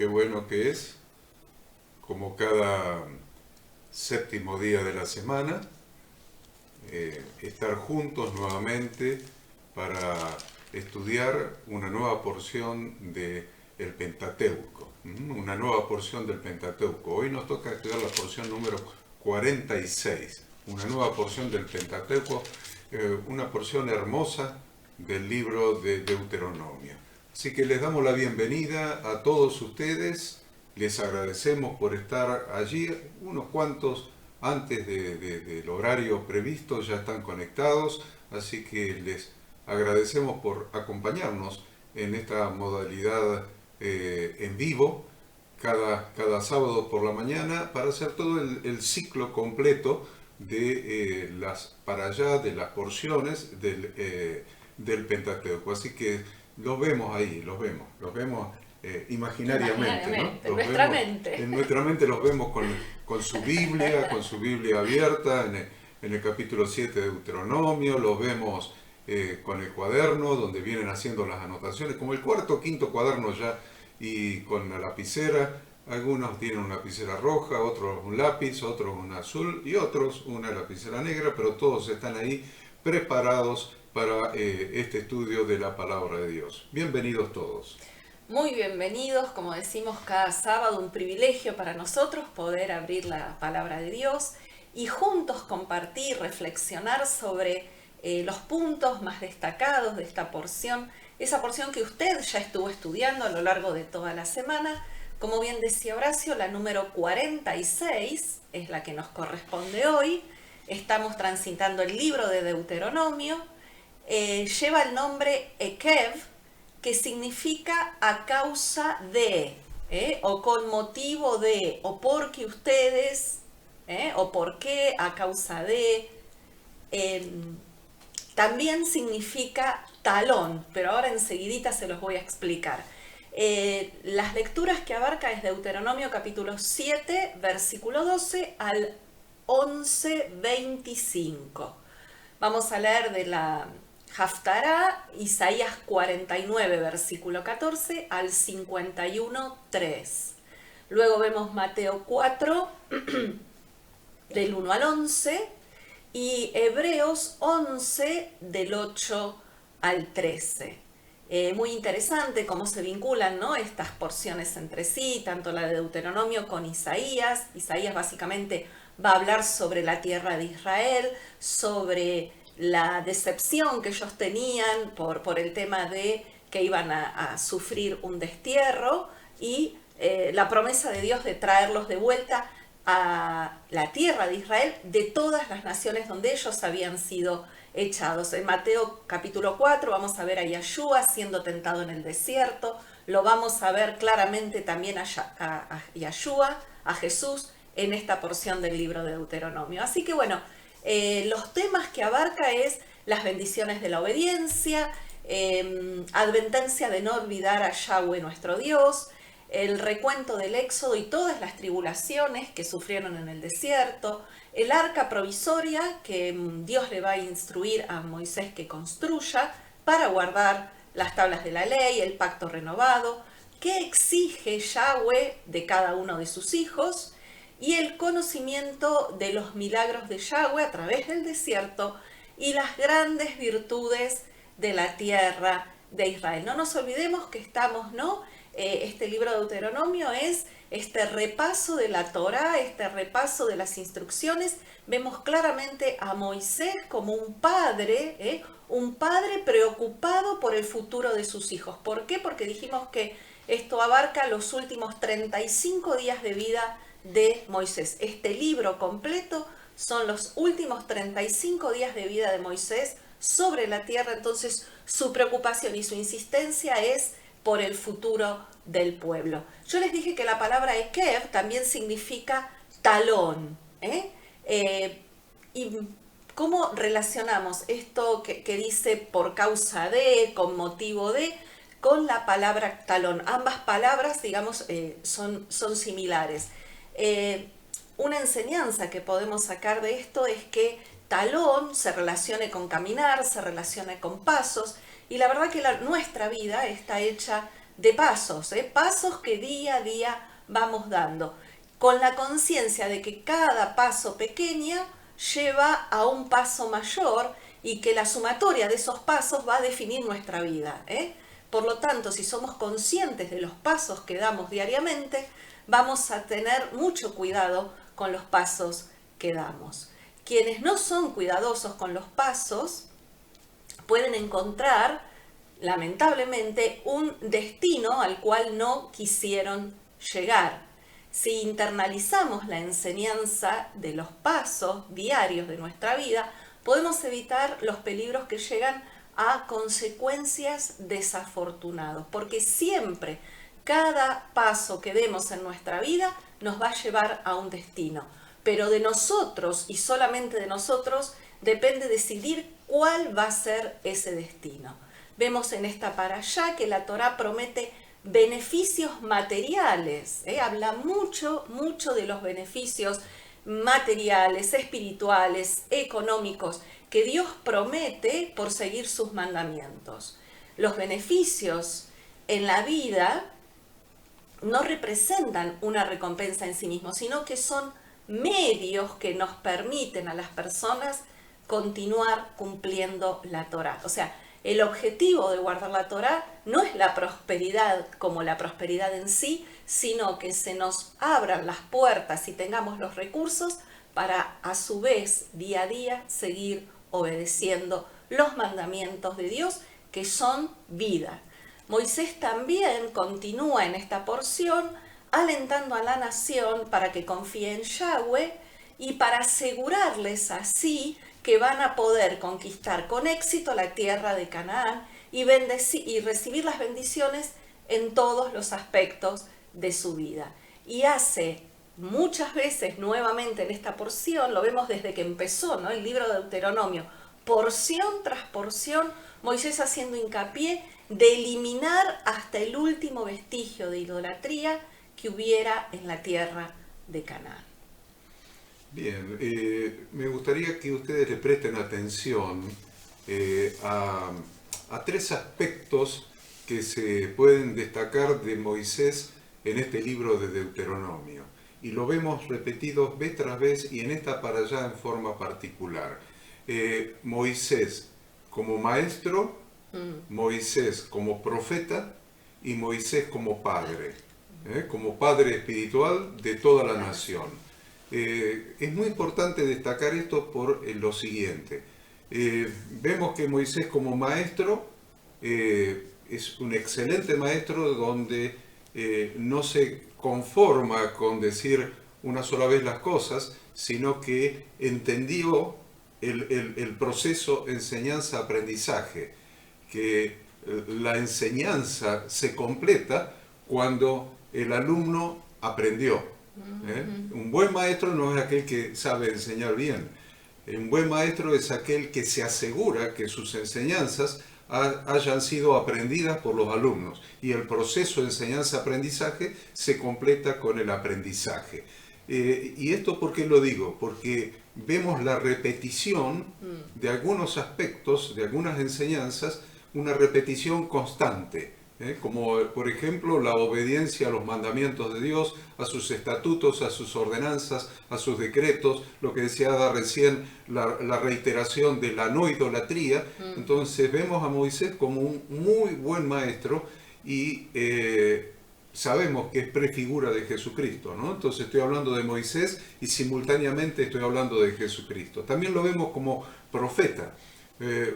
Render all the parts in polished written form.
qué bueno que es, como cada séptimo día de la semana, estar juntos nuevamente para estudiar una nueva porción del Pentateuco, una nueva porción del Pentateuco. Hoy nos toca estudiar la porción número 46, una nueva porción del Pentateuco, una porción hermosa del libro de Deuteronomio. Así que les damos la bienvenida a todos ustedes, les agradecemos por estar allí, unos cuantos antes del horario previsto ya están conectados, así que les agradecemos por acompañarnos en esta modalidad en vivo cada sábado por la mañana para hacer todo el ciclo completo de para allá de las porciones del Pentateuco. Así que los vemos ahí, los vemos imaginariamente, ¿no? En nuestra mente. En nuestra mente los vemos con su Biblia abierta en el capítulo 7 de Deuteronomio, los vemos con el cuaderno donde vienen haciendo las anotaciones, como el cuarto o quinto cuaderno ya, y con la lapicera. Algunos tienen una lapicera roja, otros un lápiz, otros un azul y otros una lapicera negra, pero todos están ahí preparados para este estudio de la palabra de Dios. Bienvenidos todos. Muy bienvenidos, como decimos cada sábado, un privilegio para nosotros poder abrir la palabra de Dios y juntos compartir, reflexionar sobre los puntos más destacados de esta porción, esa porción que usted ya estuvo estudiando a lo largo de toda la semana. Como bien decía Horacio, la número 46 es la que nos corresponde hoy. Estamos transitando el libro de Deuteronomio. Lleva el nombre Ekev, que significa a causa de, o con motivo de, o porque ustedes, o por qué, a causa de. También significa talón, pero ahora enseguidita se los voy a explicar. Las lecturas que abarca es Deuteronomio capítulo 7, versículo 12 al 11:25. Vamos a leer de la Haftará, Isaías 49, versículo 14 al 51:3. Luego vemos Mateo 4, del 1 al 11, y Hebreos 11, del 8 al 13. Muy interesante cómo se vinculan, ¿no?, estas porciones entre sí, tanto la de Deuteronomio con Isaías. Isaías básicamente va a hablar sobre la tierra de Israel, sobre la decepción que ellos tenían por el tema de que iban a sufrir un destierro y la promesa de Dios de traerlos de vuelta a la tierra de Israel de todas las naciones donde ellos habían sido echados. En Mateo capítulo 4 vamos a ver a Yeshua siendo tentado en el desierto, lo vamos a ver claramente también a Yeshua, a Jesús, en esta porción del libro de Deuteronomio. Así que bueno, los temas que abarca es las bendiciones de la obediencia, advertencia de no olvidar a Yahweh nuestro Dios, el recuento del éxodo y todas las tribulaciones que sufrieron en el desierto, el arca provisoria que Dios le va a instruir a Moisés que construya para guardar las tablas de la ley, el pacto renovado, qué exige Yahweh de cada uno de sus hijos, y el conocimiento de los milagros de Yahweh a través del desierto y las grandes virtudes de la tierra de Israel. No nos olvidemos que estamos, ¿no? Este libro de Deuteronomio es este repaso de la Torá, este repaso de las instrucciones. Vemos claramente a Moisés como un padre preocupado por el futuro de sus hijos. ¿Por qué? Porque dijimos que esto abarca los últimos 35 días de vida de Moisés. Este libro completo son los últimos 35 días de vida de Moisés sobre la tierra. Entonces su preocupación y su insistencia es por el futuro del pueblo. Yo les dije que la palabra Ekev también significa talón. Y cómo relacionamos esto que dice por causa de, con motivo de, con la palabra talón. Ambas palabras, digamos, son similares. Una enseñanza que podemos sacar de esto es que talón se relacione con caminar, se relaciona con pasos, y la verdad que nuestra vida está hecha de pasos, pasos que día a día vamos dando, con la conciencia de que cada paso pequeño lleva a un paso mayor y que la sumatoria de esos pasos va a definir nuestra vida. Por lo tanto, si somos conscientes de los pasos que damos diariamente, vamos a tener mucho cuidado con los pasos que damos. Quienes no son cuidadosos con los pasos pueden encontrar, lamentablemente, un destino al cual no quisieron llegar. Si internalizamos la enseñanza de los pasos diarios de nuestra vida, podemos evitar los peligros que llegan a consecuencias desafortunadas, porque siempre cada paso que demos en nuestra vida nos va a llevar a un destino, pero de nosotros y solamente de nosotros depende decidir cuál va a ser ese destino. Vemos en esta parashá que la Torá promete beneficios materiales, habla mucho de los beneficios materiales, espirituales, económicos, que Dios promete por seguir sus mandamientos. Los beneficios en la vida no representan una recompensa en sí mismos, sino que son medios que nos permiten a las personas continuar cumpliendo la Torá. O sea, el objetivo de guardar la Torá no es la prosperidad como la prosperidad en sí, sino que se nos abran las puertas y tengamos los recursos para a su vez día a día seguir obedeciendo los mandamientos de Dios, que son vida. Moisés también continúa en esta porción alentando a la nación para que confíe en Yahweh y para asegurarles así que van a poder conquistar con éxito la tierra de Canaán y recibir las bendiciones en todos los aspectos de su vida. Y hace muchas veces nuevamente en esta porción, lo vemos desde que empezó, ¿no?, el libro de Deuteronomio, porción tras porción, Moisés haciendo hincapié de eliminar hasta el último vestigio de idolatría que hubiera en la tierra de Canaán. Bien, me gustaría que ustedes le presten atención a tres aspectos que se pueden destacar de Moisés en este libro de Deuteronomio. Y lo vemos repetido vez tras vez y en esta parashá en forma particular. Moisés como maestro, Moisés como profeta y Moisés como padre espiritual de toda la nación. Es muy importante destacar esto por lo siguiente. Vemos que Moisés como maestro es un excelente maestro donde no se conforma con decir una sola vez las cosas, sino que entendió el proceso enseñanza-aprendizaje, que la enseñanza se completa cuando el alumno aprendió. Un buen maestro no es aquel que sabe enseñar bien. Un buen maestro es aquel que se asegura que sus enseñanzas hayan sido aprendidas por los alumnos y el proceso de enseñanza-aprendizaje se completa con el aprendizaje. ¿Y esto por qué lo digo? Porque vemos la repetición de algunos aspectos, de algunas enseñanzas, una repetición constante. Como por ejemplo la obediencia a los mandamientos de Dios, a sus estatutos, a sus ordenanzas, a sus decretos, lo que decía Ada recién, la reiteración de la no idolatría. Entonces vemos a Moisés como un muy buen maestro y sabemos que es prefigura de Jesucristo, ¿no? Entonces estoy hablando de Moisés y simultáneamente estoy hablando de Jesucristo. También lo vemos como profeta.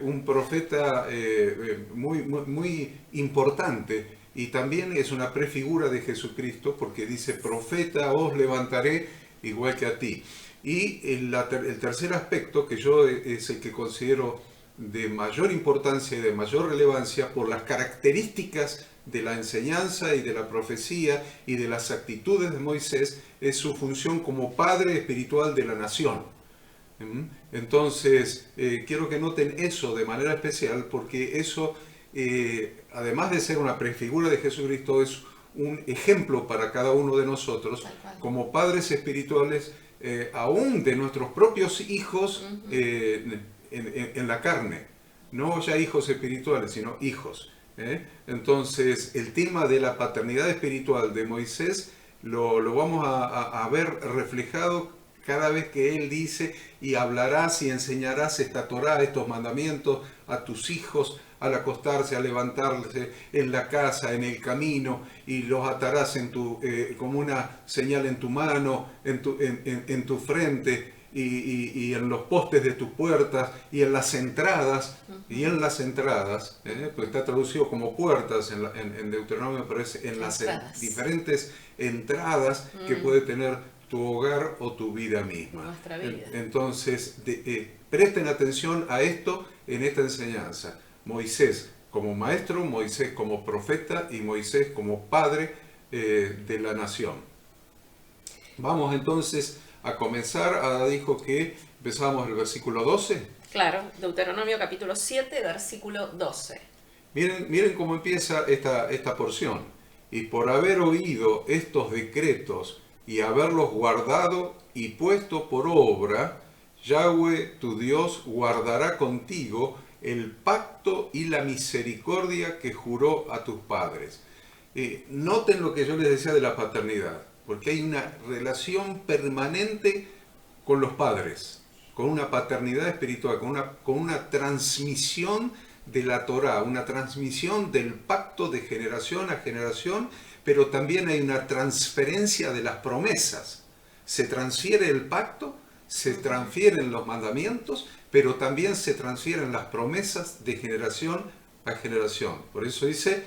Un profeta muy importante y también es una prefigura de Jesucristo porque dice profeta os levantaré igual que a ti. Y el tercer aspecto que yo es el que considero de mayor importancia y de mayor relevancia por las características de la enseñanza y de la profecía y de las actitudes de Moisés es su función como padre espiritual de la nación. Entonces, quiero que noten eso de manera especial porque eso, además de ser una prefigura de Jesucristo, es un ejemplo para cada uno de nosotros como padres espirituales, aún de nuestros propios hijos en la carne. No ya hijos espirituales, sino hijos. Entonces, el tema de la paternidad espiritual de Moisés lo vamos a ver reflejado cada vez que él dice: y hablarás y enseñarás esta Torá, estos mandamientos, a tus hijos al acostarse, al levantarse, en la casa, en el camino, y los atarás como una señal en tu mano, en tu frente, y en los postes de tus puertas, y en las entradas, pues está traducido como puertas en Deuteronomio, pero es en las diferentes entradas que puede tener tu hogar o tu vida misma. Nuestra vida. Entonces, presten atención a esto en esta enseñanza. Moisés como maestro, Moisés como profeta y Moisés como padre de la nación. Vamos entonces a comenzar. Ada dijo que empezamos el versículo 12. Claro, Deuteronomio capítulo 7, versículo 12. Miren cómo empieza esta porción. Y por haber oído estos decretos y haberlos guardado y puesto por obra, Yahweh tu Dios guardará contigo el pacto y la misericordia que juró a tus padres. Noten lo que yo les decía de la paternidad, porque hay una relación permanente con los padres, con una paternidad espiritual, con una transmisión de la Torá, una transmisión del pacto de generación a generación, pero también hay una transferencia de las promesas. Se transfiere el pacto, se transfieren los mandamientos, pero también se transfieren las promesas de generación a generación. Por eso dice: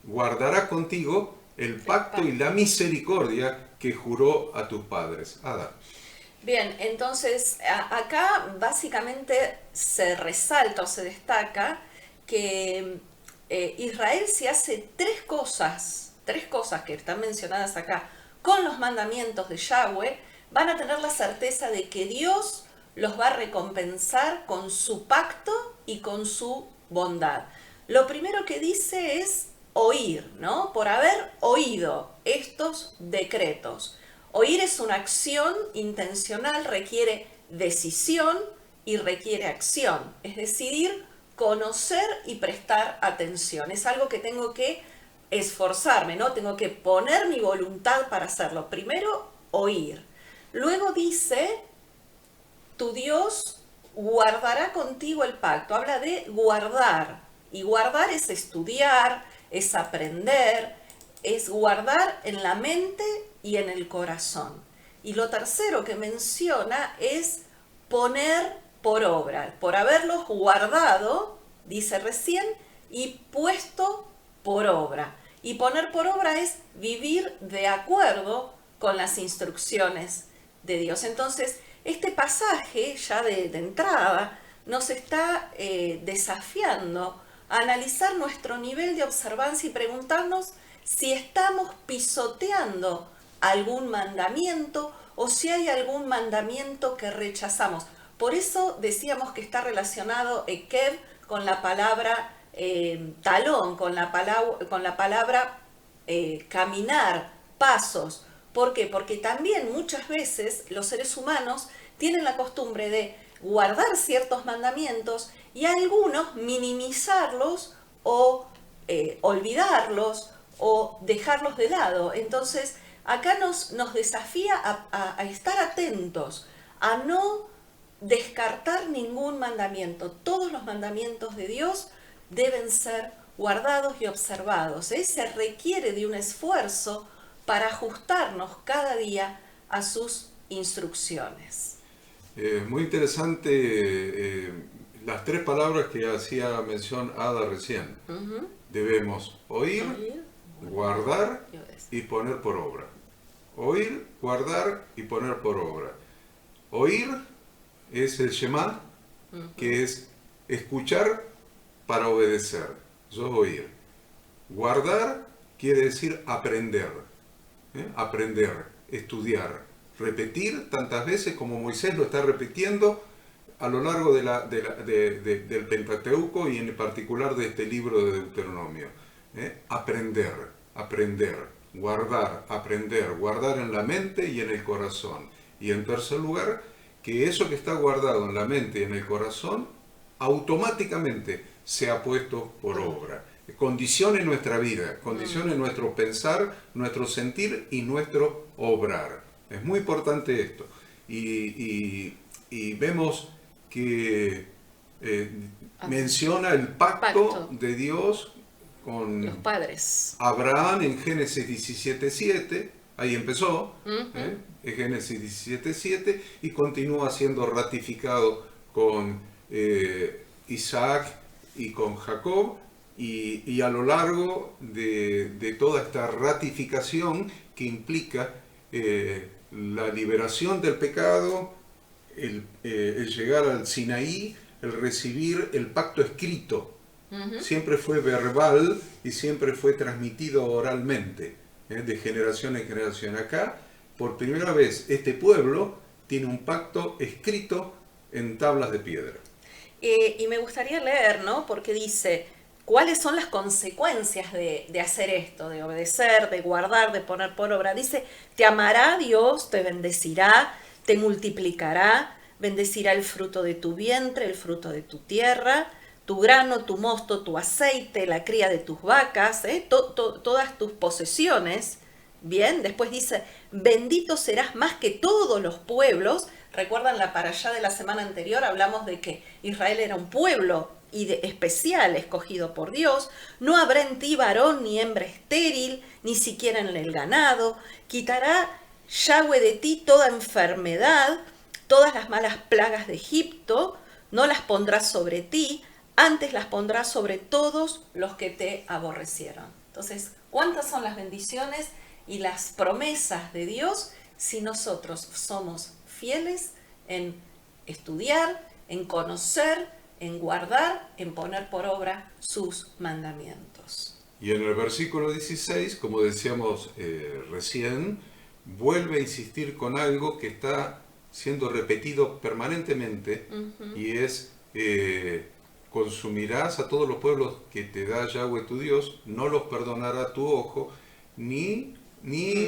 guardará contigo el pacto y la misericordia que juró a tus padres. Ada. Bien, entonces acá básicamente se resalta o se destaca que Israel, si hace tres cosas que están mencionadas acá con los mandamientos de Yahweh, van a tener la certeza de que Dios los va a recompensar con su pacto y con su bondad. Lo primero que dice es oír, ¿no? Por haber oído estos decretos. Oír es una acción intencional, requiere decisión y requiere acción. Es decidir, conocer y prestar atención. Es algo que tengo que esforzarme, ¿no? Tengo que poner mi voluntad para hacerlo. Primero, oír. Luego dice: tu Dios guardará contigo el pacto. Habla de guardar. Y guardar es estudiar, es aprender, es guardar en la mente y en el corazón. Y lo tercero que menciona es poner por obra. Por haberlos guardado, dice recién, y puesto por obra. Y poner por obra es vivir de acuerdo con las instrucciones de Dios. Entonces, este pasaje ya de entrada nos está desafiando a analizar nuestro nivel de observancia y preguntarnos si estamos pisoteando algún mandamiento o si hay algún mandamiento que rechazamos. Por eso decíamos que está relacionado Ekev con la palabra talón, con la palabra caminar, pasos. ¿Por qué? Porque también muchas veces los seres humanos tienen la costumbre de guardar ciertos mandamientos y algunos minimizarlos o olvidarlos o dejarlos de lado. Entonces, acá nos desafía a estar atentos, a no descartar ningún mandamiento. Todos los mandamientos de Dios deben ser guardados y observados. Se requiere de un esfuerzo para ajustarnos cada día a sus instrucciones. Muy interesante las tres palabras que hacía mención Ada recién. Debemos oír, guardar y poner por obra. Oír, guardar y poner por obra. Oír es el Shema, que es escuchar para obedecer. Eso es oír. Guardar quiere decir aprender. Aprender, estudiar, repetir tantas veces como Moisés lo está repitiendo a lo largo del Pentateuco y en particular de este libro de Deuteronomio. Aprender, guardar, aprender, guardar en la mente y en el corazón. Y en tercer lugar, que eso que está guardado en la mente y en el corazón automáticamente se ha puesto por obra. condicione nuestra vida, condicione nuestro pensar, nuestro sentir y nuestro obrar. Es muy importante esto. Y vemos que menciona el pacto de Dios con los padres. Abraham en Génesis 17:7, ahí empezó, en Génesis 17:7, y continúa siendo ratificado con Isaac y con Jacob, y a lo largo de toda esta ratificación que implica la liberación del pecado, el llegar al Sinaí, el recibir el pacto escrito. Siempre fue verbal y siempre fue transmitido oralmente, de generación en generación. Acá, por primera vez, este pueblo tiene un pacto escrito en tablas de piedra. Y me gustaría leer, ¿no? Porque dice, ¿cuáles son las consecuencias de hacer esto? De obedecer, de guardar, de poner por obra. Dice, te amará Dios, te bendecirá, te multiplicará, bendecirá el fruto de tu vientre, el fruto de tu tierra, tu grano, tu mosto, tu aceite, la cría de tus vacas, todas tus posesiones. Bien, después dice, bendito serás más que todos los pueblos. ¿Recuerdan la parashá de la semana anterior? Hablamos de que Israel era un pueblo especial, escogido por Dios. No habrá en ti varón ni hembra estéril, ni siquiera en el ganado. Quitará Yahweh de ti toda enfermedad, todas las malas plagas de Egipto, no las pondrás sobre ti, antes las pondrás sobre todos los que te aborrecieron. Entonces, ¿cuántas son las bendiciones y las promesas de Dios si nosotros somos fieles en estudiar, en conocer, en guardar, en poner por obra sus mandamientos? Y en el versículo 16, como decíamos recién, vuelve a insistir con algo que está siendo repetido permanentemente, y es consumirás a todos los pueblos que te da Yahweh tu Dios, no los perdonará tu ojo, ni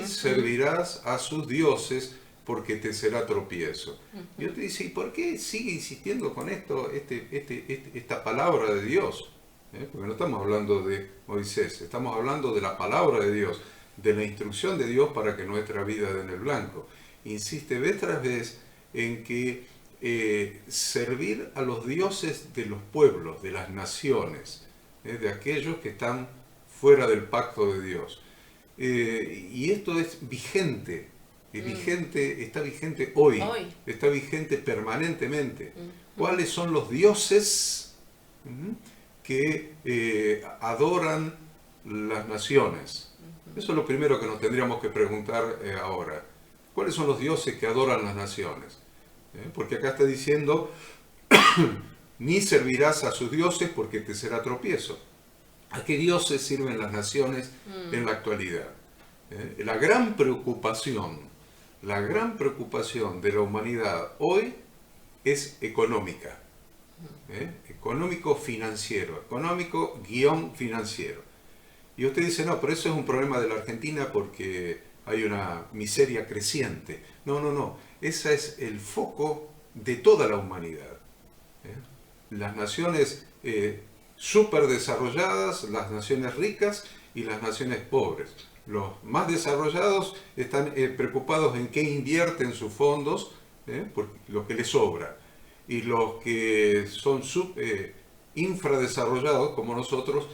servirás a sus dioses, porque te será tropiezo. Y yo te dice, ¿y por qué sigue insistiendo con esto, esta palabra de Dios? Porque no estamos hablando de Moisés, estamos hablando de la palabra de Dios, de la instrucción de Dios para que nuestra vida dé en el blanco. Insiste vez tras vez en que servir a los dioses de los pueblos, de las naciones, de aquellos que están fuera del pacto de Dios. Y esto es vigente, está vigente hoy, está vigente permanentemente. ¿Cuáles son los dioses que adoran las naciones? Eso es lo primero que nos tendríamos que preguntar ahora. ¿Cuáles son los dioses que adoran las naciones? Porque acá está diciendo, ni servirás a sus dioses porque te será tropiezo. ¿A qué dioses sirven las naciones en la actualidad? La gran preocupación de la humanidad hoy es económica. Económico-financiero. Económico-financiero. Y usted dice, no, pero eso es un problema de la Argentina porque hay una miseria creciente. No. Ese es el foco de toda la humanidad. Las naciones súper desarrolladas, las naciones ricas y las naciones pobres. Los más desarrollados están preocupados en qué invierten sus fondos, por lo que les sobra. Y los que son infradesarrollados, como nosotros,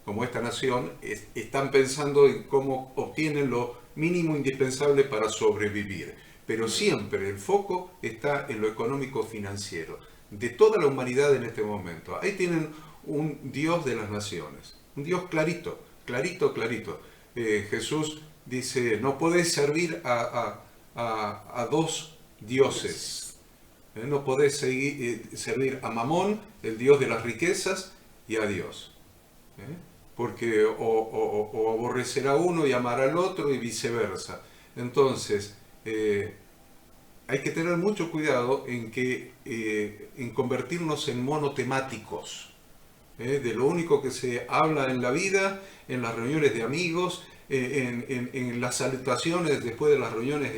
como esta nación, están pensando en cómo obtienen lo mínimo indispensable para sobrevivir. Pero siempre el foco está en lo económico-financiero de toda la humanidad en este momento. Ahí tienen un Dios de las naciones, un Dios clarito. Jesús dice, no podés servir a dos dioses. No podés servir a Mamón, el Dios de las riquezas, y a Dios. Porque o aborrecerá a uno y amará al otro y viceversa. Entonces, hay que tener mucho cuidado en convertirnos en monotemáticos. De lo único que se habla en la vida, en las reuniones de amigos, en las salutaciones después de las reuniones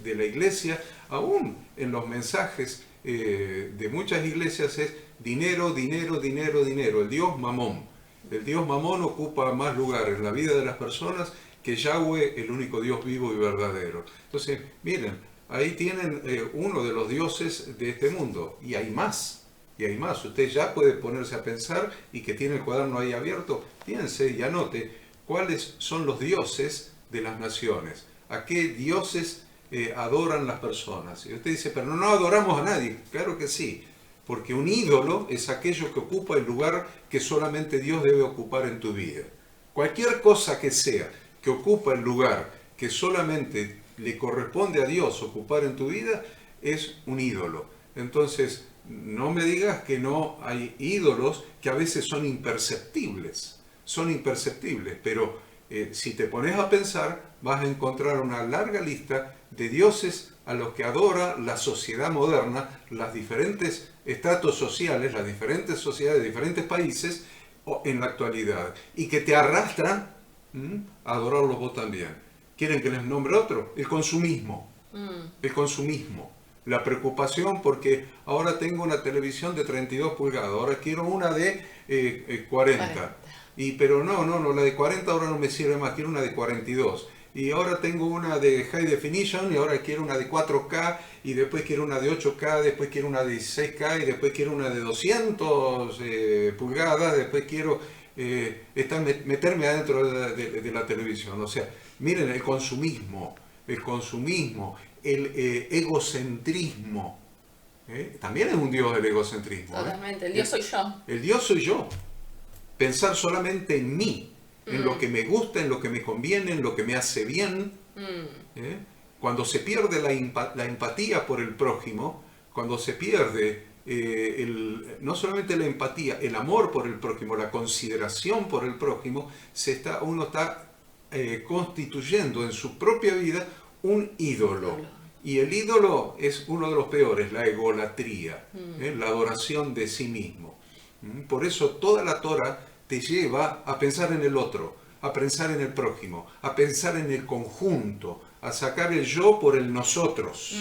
de la iglesia, aún en los mensajes de muchas iglesias es dinero, el Dios Mamón. El Dios Mamón ocupa más lugar en la vida de las personas que Yahweh, el único Dios vivo y verdadero. Entonces, miren, ahí tienen uno de los dioses de este mundo, y hay más. Y hay más. Usted ya puede ponerse a pensar, y que tiene el cuaderno ahí abierto, piense y anote cuáles son los dioses de las naciones, a qué dioses adoran las personas. Y usted dice, pero no adoramos a nadie. Claro que sí, porque un ídolo es aquello que ocupa el lugar que solamente Dios debe ocupar en tu vida. Cualquier cosa que sea que ocupa el lugar que solamente le corresponde a Dios ocupar en tu vida, es un ídolo. Entonces, no me digas que no hay ídolos que a veces son imperceptibles, pero si te pones a pensar, vas a encontrar una larga lista de dioses a los que adora la sociedad moderna, las diferentes estratos sociales, las diferentes sociedades de diferentes países en la actualidad, y que te arrastran a adorarlos vos también. ¿Quieren que les nombre otro? El consumismo. El consumismo. La preocupación porque ahora tengo una televisión de 32 pulgadas, ahora quiero una de 40. Pero no, la de 40 ahora no me sirve más, quiero una de 42. Y ahora tengo una de High Definition y ahora quiero una de 4K y después quiero una de 8K, después quiero una de 16K y después quiero una de 200 pulgadas, después quiero meterme adentro de la televisión. O sea, miren el consumismo, el egocentrismo. También es un dios el egocentrismo. Totalmente, el dios soy yo. El dios soy yo. Pensar solamente en mí, en lo que me gusta, en lo que me conviene, en lo que me hace bien. Cuando se pierde la empatía por el prójimo, cuando se pierde no solamente la empatía, el amor por el prójimo, la consideración por el prójimo, uno está constituyendo en su propia vida un ídolo. Y el ídolo es uno de los peores, la egolatría, la adoración de sí mismo. Por eso toda la Torah te lleva a pensar en el otro, a pensar en el prójimo, a pensar en el conjunto, a sacar el yo por el nosotros,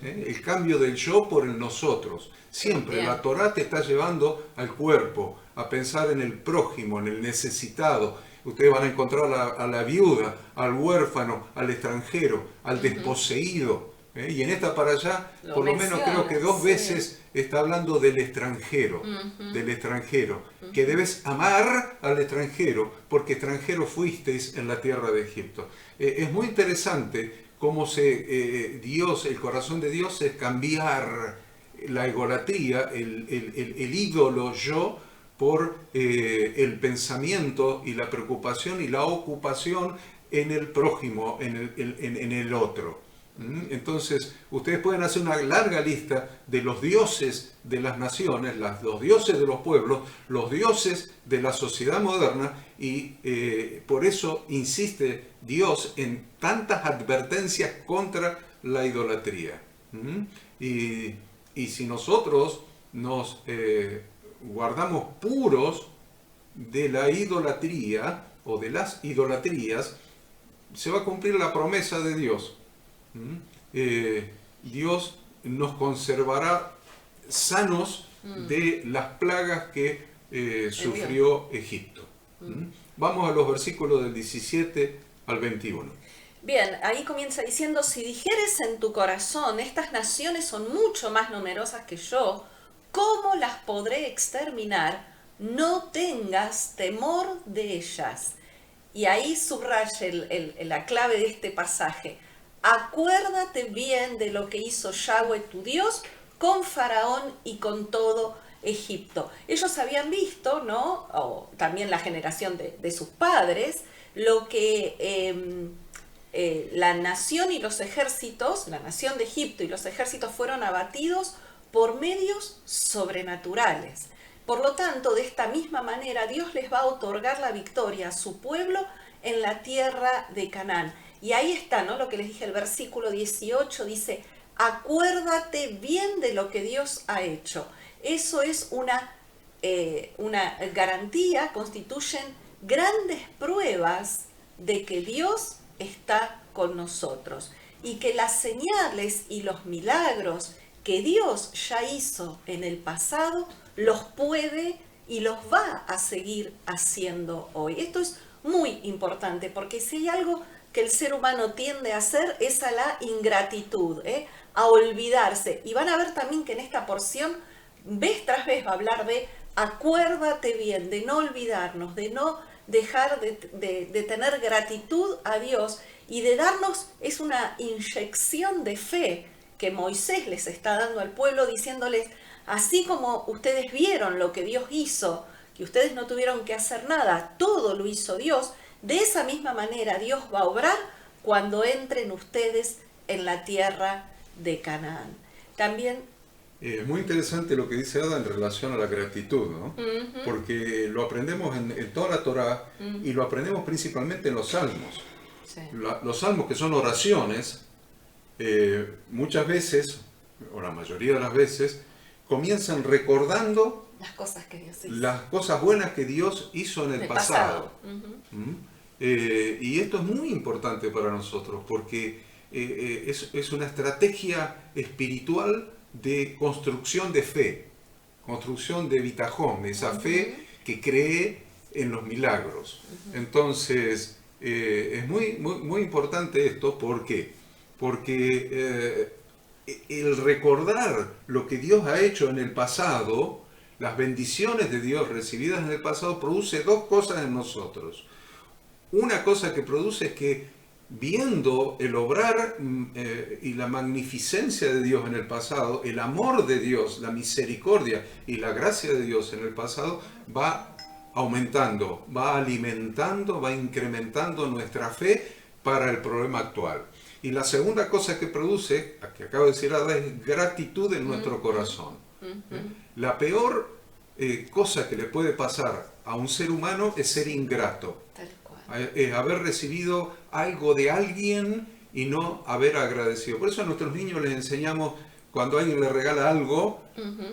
el cambio del yo por el nosotros. Siempre la Torah te está llevando al cuerpo, a pensar en el prójimo, en el necesitado. Ustedes van a encontrar a la viuda, al huérfano, al extranjero, al desposeído. Y en esta para allá, por lo menos creo que 2 veces está hablando del extranjero, que debes amar al extranjero, porque extranjero fuisteis en la tierra de Egipto. Es muy interesante cómo el corazón de Dios es cambiar la egolatría, el ídolo yo, por el pensamiento y la preocupación y la ocupación en el prójimo, en el otro. Entonces, ustedes pueden hacer una larga lista de los dioses de las naciones, los dioses de los pueblos, los dioses de la sociedad moderna, y por eso insiste Dios en tantas advertencias contra la idolatría. Y si nosotros nos guardamos puros de la idolatría o de las idolatrías, se va a cumplir la promesa de Dios. Dios nos conservará sanos de las plagas que sufrió Egipto. Vamos a los versículos del 17 al 21. Bien, ahí comienza diciendo, si dijeres en tu corazón, estas naciones son mucho más numerosas que yo, ¿cómo las podré exterminar? No tengas temor de ellas. Y ahí subraya la clave de este pasaje. Acuérdate bien de lo que hizo Yahweh tu Dios con Faraón y con todo Egipto. Ellos habían visto, ¿no? O también la generación de sus padres, lo que la nación y los ejércitos, la nación de Egipto y los ejércitos fueron abatidos por medios sobrenaturales. Por lo tanto, de esta misma manera, Dios les va a otorgar la victoria a su pueblo en la tierra de Canaán. Y ahí está, ¿no? Lo que les dije, el versículo 18 dice, acuérdate bien de lo que Dios ha hecho. Eso es una garantía, constituyen grandes pruebas de que Dios está con nosotros y que las señales y los milagros que Dios ya hizo en el pasado los puede y los va a seguir haciendo hoy. Esto es muy importante, porque si hay algo que el ser humano tiende a hacer es a la ingratitud, a olvidarse. Y van a ver también que en esta porción, vez tras vez va a hablar de acuérdate bien, de no olvidarnos, de no dejar de tener gratitud a Dios y de darnos, es una inyección de fe que Moisés les está dando al pueblo diciéndoles, así como ustedes vieron lo que Dios hizo, que ustedes no tuvieron que hacer nada, todo lo hizo Dios, de esa misma manera Dios va a obrar cuando entren ustedes en la tierra de Canaán. También Es muy interesante lo que dice Ada en relación a la gratitud, ¿no? Porque lo aprendemos en toda la Torá y lo aprendemos principalmente en los salmos. sí. Los salmos, que son oraciones, muchas veces, o la mayoría de las veces, comienzan recordando Las cosas que Dios hizo. las cosas buenas que Dios hizo en el pasado. Y esto es muy importante para nosotros porque es una estrategia espiritual de construcción de fe, construcción de bitajón, esa fe que cree en los milagros. Entonces, es muy importante esto. ¿Por qué? Porque el recordar lo que Dios ha hecho en el pasado, las bendiciones de Dios recibidas en el pasado, produce dos cosas en nosotros. Una cosa que produce es que viendo el obrar y la magnificencia de Dios en el pasado, el amor de Dios, la misericordia y la gracia de Dios en el pasado, va aumentando, va alimentando, va incrementando nuestra fe para el problema actual. Y la segunda cosa que produce, que acabo de decir ahora, es gratitud en nuestro corazón. La peor cosa que le puede pasar a un ser humano es ser ingrato. Tal cual. Es haber recibido algo de alguien y no haber agradecido. Por eso a nuestros niños les enseñamos, cuando alguien les regala algo,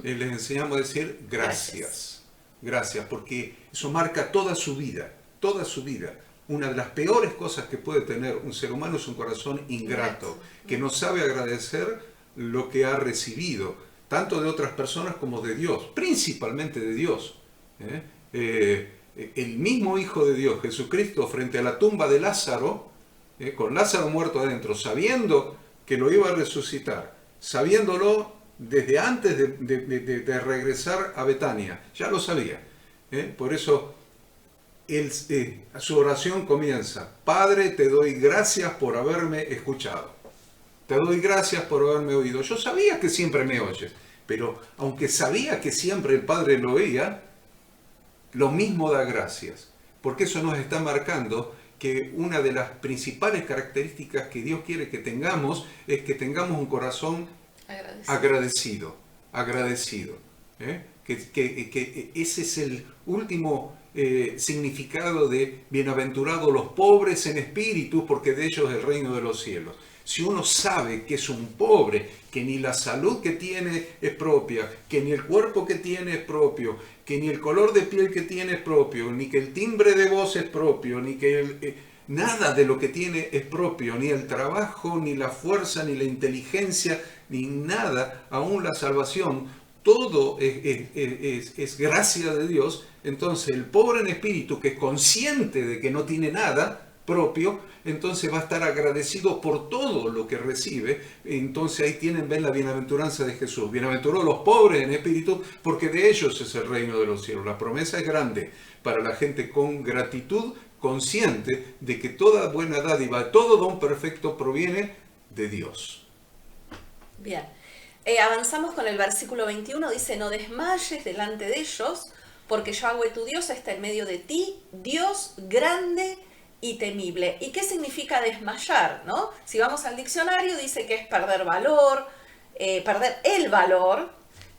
les enseñamos a decir gracias. Gracias, porque eso marca toda su vida, toda su vida. Una de las peores cosas que puede tener un ser humano es un corazón ingrato, que no sabe agradecer lo que ha recibido, tanto de otras personas como de Dios, principalmente de Dios. El mismo Hijo de Dios, Jesucristo, frente a la tumba de Lázaro, con Lázaro muerto adentro, sabiendo que lo iba a resucitar, sabiéndolo desde antes de regresar a Betania, ya lo sabía. Por eso su oración comienza: Padre, te doy gracias por haberme escuchado. Te doy gracias por haberme oído. Yo sabía que siempre me oyes, pero aunque sabía que siempre el Padre lo oía, lo mismo da gracias, porque eso nos está marcando que una de las principales características que Dios quiere que tengamos es que tengamos un corazón agradecido. Que ese es el último significado de bienaventurados los pobres en espíritu, porque de ellos es el reino de los cielos. Si uno sabe que es un pobre, que ni la salud que tiene es propia, que ni el cuerpo que tiene es propio, que ni el color de piel que tiene es propio, ni que el timbre de voz es propio, ni que nada de lo que tiene es propio, ni el trabajo, ni la fuerza, ni la inteligencia, ni nada, aún la salvación, todo es gracia de Dios. Entonces el pobre en espíritu, que es consciente de que no tiene nada propio, entonces va a estar agradecido por todo lo que recibe. Entonces ahí ven la bienaventuranza de Jesús. Bienaventurados los pobres en espíritu, porque de ellos es el reino de los cielos. La promesa es grande para la gente con gratitud, consciente de que toda buena dádiva, todo don perfecto proviene de Dios. Bien, avanzamos con el versículo 21, dice: no desmayes delante de ellos, porque Yahweh tu Dios está en medio de ti, Dios grande y temible. ¿Y qué significa desmayar, no? Si vamos al diccionario, dice que es perder valor, perder el valor,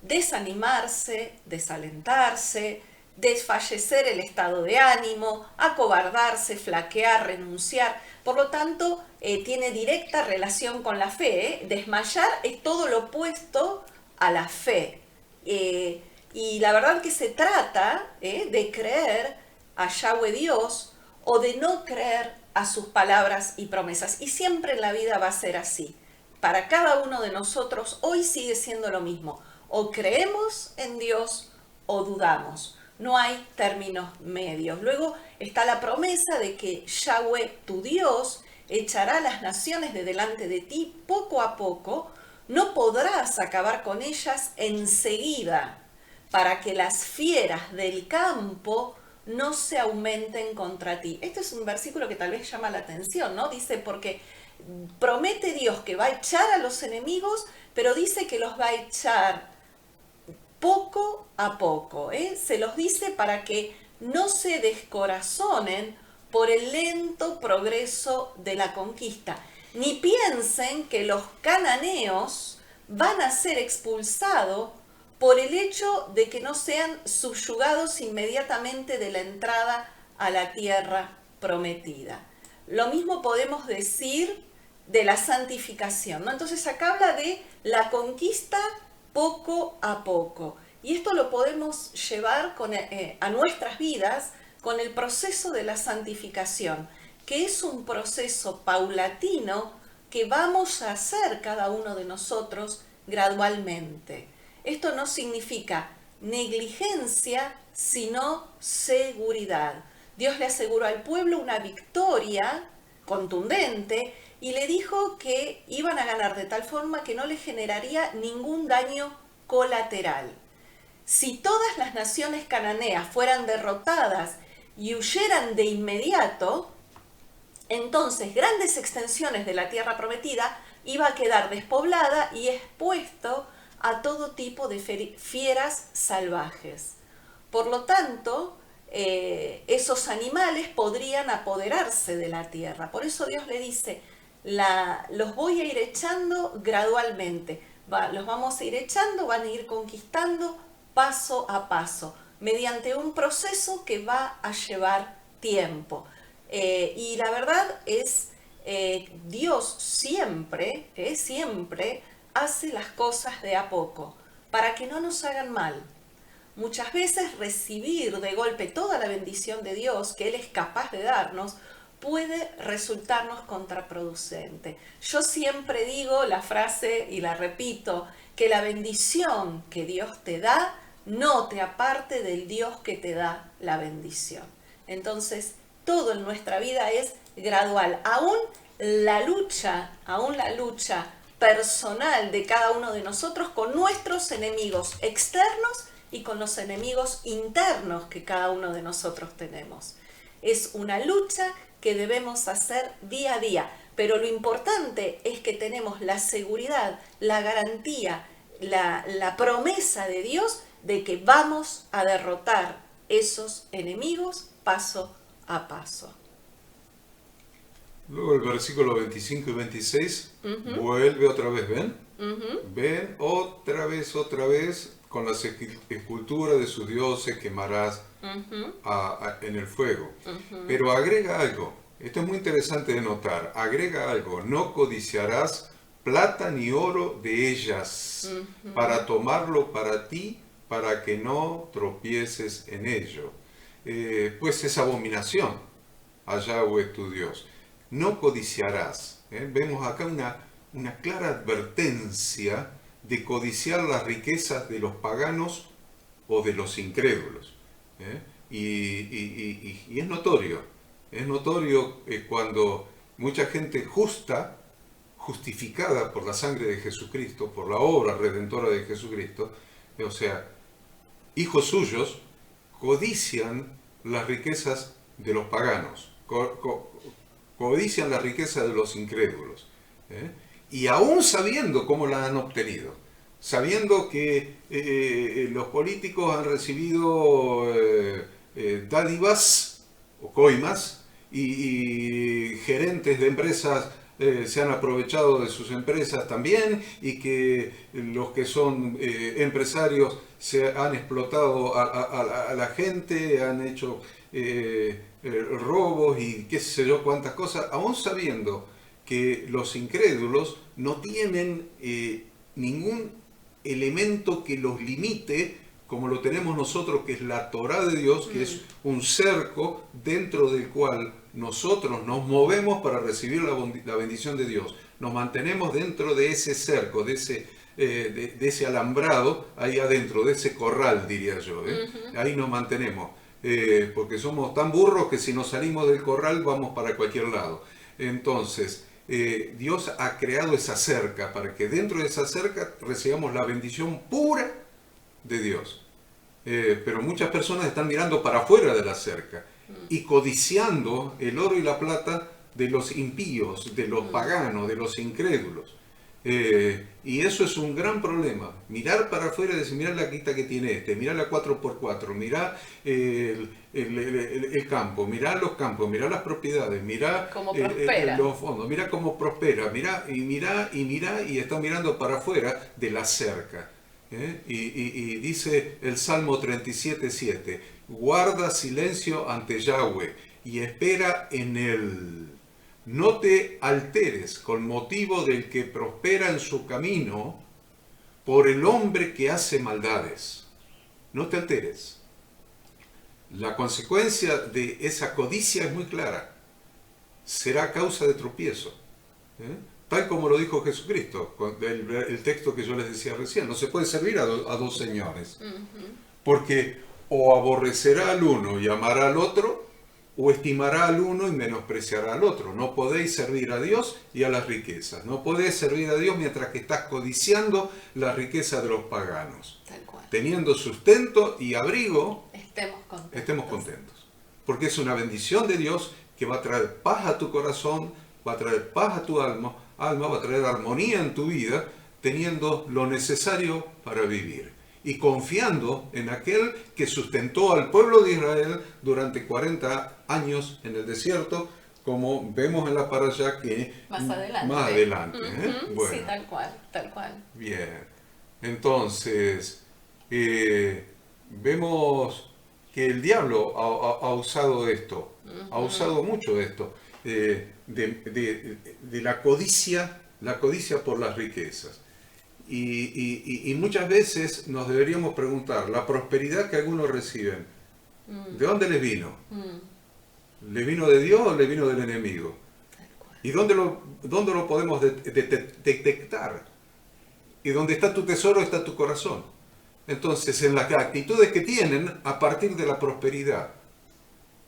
desanimarse, desalentarse, desfallecer el estado de ánimo, acobardarse, flaquear, renunciar. Por lo tanto, tiene directa relación con la fe. Desmayar es todo lo opuesto a la fe. Y la verdad que se trata de creer a Yahweh Dios o de no creer a sus palabras y promesas. Y siempre en la vida va a ser así. Para cada uno de nosotros hoy sigue siendo lo mismo. O creemos en Dios o dudamos. no hay términos medios. Luego está la promesa de que Yahweh, tu Dios, echará las naciones de delante de ti poco a poco, no podrás acabar con ellas enseguida, para que las fieras del campo no se aumenten contra ti. Este es un versículo que tal vez llama la atención, ¿no? Dice, porque promete Dios que va a echar a los enemigos, pero dice que los va a echar poco a poco, ¿eh? Se los dice para que no se descorazonen por el lento progreso de la conquista, ni piensen que los cananeos van a ser expulsados por el hecho de que no sean subyugados inmediatamente de la entrada a la tierra prometida. Lo mismo podemos decir de la santificación, ¿no? Entonces acá habla de la conquista poco a poco. Y esto lo podemos llevar a nuestras vidas con el proceso de la santificación, que es un proceso paulatino que vamos a hacer cada uno de nosotros gradualmente. Esto no significa negligencia, sino seguridad. Dios le aseguró al pueblo una victoria contundente y le dijo que iban a ganar de tal forma que no le generaría ningún daño colateral. Si todas las naciones cananeas fueran derrotadas y huyeran de inmediato, entonces grandes extensiones de la tierra prometida iba a quedar despoblada y expuesto a todo tipo de fieras salvajes. Por lo tanto, esos animales podrían apoderarse de la tierra. Por eso Dios le dice, los voy a ir echando gradualmente. Los vamos a ir echando, van a ir conquistando paso a paso, mediante un proceso que va a llevar tiempo. Y la verdad es, Dios siempre hace las cosas de a poco, para que no nos hagan mal. Muchas veces recibir de golpe toda la bendición de Dios que Él es capaz de darnos puede resultarnos contraproducente. Yo siempre digo la frase y la repito, que la bendición que Dios te da no te aparte del Dios que te da la bendición. Entonces, todo en nuestra vida es gradual. Aún la lucha personal de cada uno de nosotros con nuestros enemigos externos y con los enemigos internos que cada uno de nosotros tenemos. Es una lucha que debemos hacer día a día, pero lo importante es que tenemos la seguridad, la garantía, la promesa de Dios de que vamos a derrotar esos enemigos paso a paso. Luego el versículo 25 y 26 vuelve otra vez, ¿ven? Ven otra vez, con las esculturas de sus dioses quemarás en el fuego. Pero agrega algo, esto es muy interesante de notar, agrega algo, no codiciarás plata ni oro de ellas para tomarlo para ti, para que no tropieces en ello. Pues es abominación a Yahweh tu Dios. No codiciarás. Vemos acá una clara advertencia de codiciar las riquezas de los paganos o de los incrédulos. Y es notorio cuando mucha gente justificada por la sangre de Jesucristo, por la obra redentora de Jesucristo, o sea, hijos suyos, codician las riquezas de los paganos, codician la riqueza de los incrédulos, y aún sabiendo cómo la han obtenido, sabiendo que los políticos han recibido dádivas o coimas y gerentes de empresas se han aprovechado de sus empresas también, y que los que son empresarios se han explotado a la gente, han hecho robos y qué sé yo cuántas cosas, aún sabiendo que los incrédulos no tienen ningún elemento que los limite, como lo tenemos nosotros, que es la Torá de Dios, que es un cerco dentro del cual nosotros nos movemos para recibir la bendición de Dios. Nos mantenemos dentro de ese cerco, de de ese alambrado, ahí adentro, de ese corral, diría yo. Ahí nos mantenemos. Porque somos tan burros que si nos salimos del corral vamos para cualquier lado. Entonces, Dios ha creado esa cerca para que dentro de esa cerca recibamos la bendición pura de Dios. Pero muchas personas están mirando para afuera de la cerca y codiciando el oro y la plata de los impíos, de los paganos, de los incrédulos. Y eso es un gran problema. Mirar para afuera y decir, mirá la quita que tiene este, mirá la 4x4, mirá el campo, mirá los campos, mirá las propiedades, mirá los fondos, mirá cómo prospera, mirá y está mirando para afuera de la cerca. Y dice el Salmo 37:7, guarda silencio ante Yahweh y espera en él. No te alteres con motivo del que prospera en su camino por el hombre que hace maldades. No te alteres. La consecuencia de esa codicia es muy clara. Será causa de tropiezo. Tal como lo dijo Jesucristo, el texto que yo les decía recién. No se puede servir a dos señores. Porque o aborrecerá al uno y amará al otro, o estimará al uno y menospreciará al otro. No podéis servir a Dios y a las riquezas. No podéis servir a Dios mientras que estás codiciando la riqueza de los paganos. Tal cual. Teniendo sustento y abrigo, estemos contentos. Porque es una bendición de Dios que va a traer paz a tu corazón, va a traer paz a tu alma, va a traer armonía en tu vida, teniendo lo necesario para vivir. Y confiando en aquel que sustentó al pueblo de Israel durante 40 años en el desierto, como vemos en la parashá que más adelante. Bueno. Sí, tal cual. Bien, entonces vemos que el diablo ha usado esto, ha usado mucho esto, de la codicia por las riquezas. Y muchas veces nos deberíamos preguntar, la prosperidad que algunos reciben, ¿de dónde les vino? ¿Les vino de Dios o les vino del enemigo? ¿Y dónde lo podemos detectar? Y donde está tu tesoro está tu corazón. Entonces, en las actitudes que tienen a partir de la prosperidad.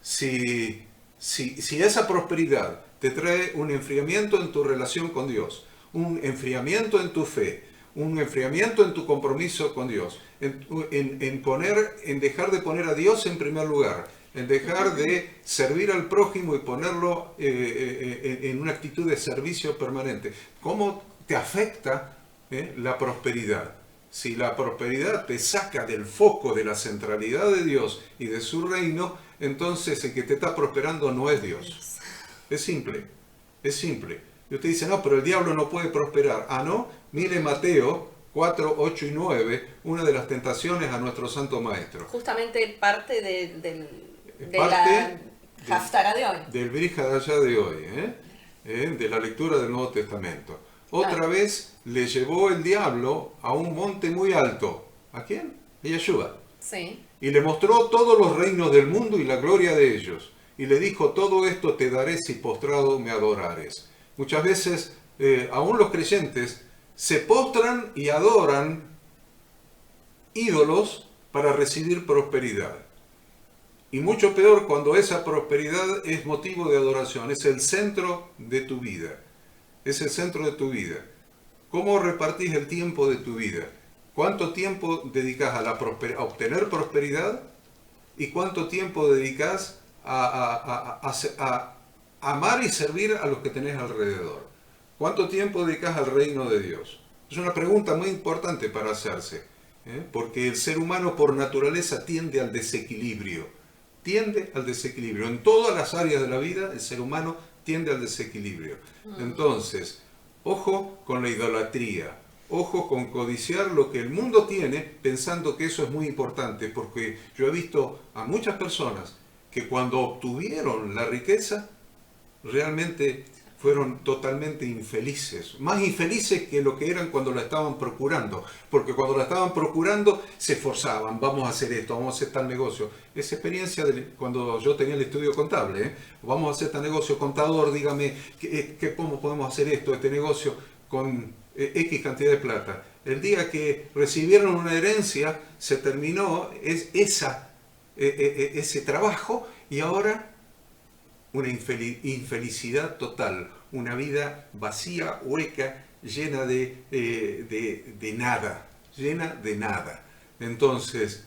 Si esa prosperidad te trae un enfriamiento en tu relación con Dios, un enfriamiento en tu fe, un enfriamiento en tu compromiso con Dios, en dejar de poner a Dios en primer lugar, en dejar de servir al prójimo y ponerlo en una actitud de servicio permanente. ¿Cómo te afecta la prosperidad? Si la prosperidad te saca del foco de la centralidad de Dios y de su reino, entonces el que te está prosperando no es Dios. Es simple. Y usted dice, no, pero el diablo no puede prosperar. Ah, ¿no? Mire Mateo 4, 8 y 9, una de las tentaciones a nuestro Santo Maestro. Justamente parte de la Haftará de hoy. Del Brit Hadashah de hoy, de la lectura del Nuevo Testamento. Otra vez le llevó el diablo a un monte muy alto. ¿A quién? A Yeshua. Sí. Y le mostró todos los reinos del mundo y la gloria de ellos. Y le dijo, todo esto te daré si postrado me adorares. Muchas veces, aún los creyentes se postran y adoran ídolos para recibir prosperidad. Y mucho peor cuando esa prosperidad es motivo de adoración, es el centro de tu vida. Es el centro de tu vida. ¿Cómo repartís el tiempo de tu vida? ¿Cuánto tiempo dedicas a obtener prosperidad? ¿Y cuánto tiempo dedicas a amar y servir a los que tenés alrededor? ¿Cuánto tiempo dedicas al reino de Dios? Es una pregunta muy importante para hacerse, porque el ser humano por naturaleza tiende al desequilibrio. En todas las áreas de la vida el ser humano tiende al desequilibrio. Entonces, ojo con la idolatría, ojo con codiciar lo que el mundo tiene pensando que eso es muy importante, porque yo he visto a muchas personas que cuando obtuvieron la riqueza realmente fueron totalmente infelices, más infelices que lo que eran cuando la estaban procurando, porque cuando la estaban procurando se esforzaban, vamos a hacer esto, vamos a hacer tal negocio. Esa experiencia de cuando yo tenía el estudio contable, vamos a hacer tal negocio, contador, dígame, ¿cómo podemos hacer esto, este negocio con X cantidad de plata? El día que recibieron una herencia, se terminó ese trabajo y ahora una infelicidad total, una vida vacía, hueca, llena de nada, llena de nada. Entonces,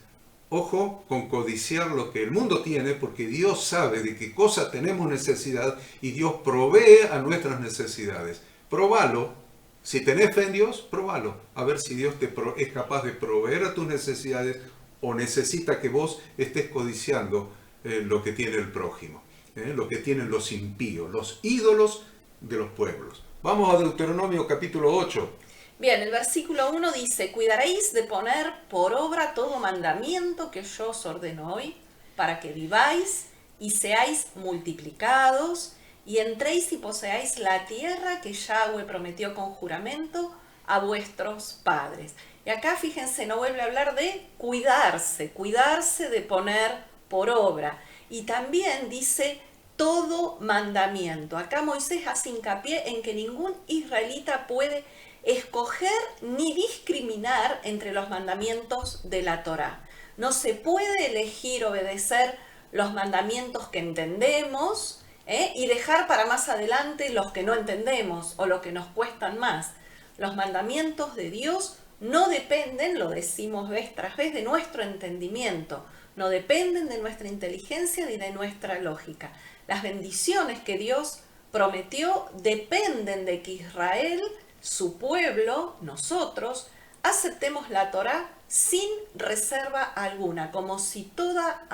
ojo con codiciar lo que el mundo tiene, porque Dios sabe de qué cosa tenemos necesidad y Dios provee a nuestras necesidades. Probalo. Si tenés fe en Dios, probalo. A ver si Dios es capaz de proveer a tus necesidades o necesita que vos estés codiciando lo que tiene el prójimo, lo que tienen los impíos, los ídolos de los pueblos. Vamos a Deuteronomio capítulo 8. Bien, el versículo 1 dice, cuidaréis de poner por obra todo mandamiento que yo os ordeno hoy, para que viváis y seáis multiplicados, y entréis y poseáis la tierra que Yahweh prometió con juramento a vuestros padres. Y acá, fíjense, no vuelve a hablar de cuidarse de poner por obra. Y también dice todo mandamiento. Acá Moisés hace hincapié en que ningún israelita puede escoger ni discriminar entre los mandamientos de la Torá. No se puede elegir obedecer los mandamientos que entendemos y dejar para más adelante los que no entendemos o los que nos cuestan más. Los mandamientos de Dios no dependen, lo decimos vez tras vez, de nuestro entendimiento, no dependen de nuestra inteligencia ni de nuestra lógica. Las bendiciones que Dios prometió dependen de que Israel, su pueblo, nosotros, aceptemos la Torá sin reserva alguna, como si toda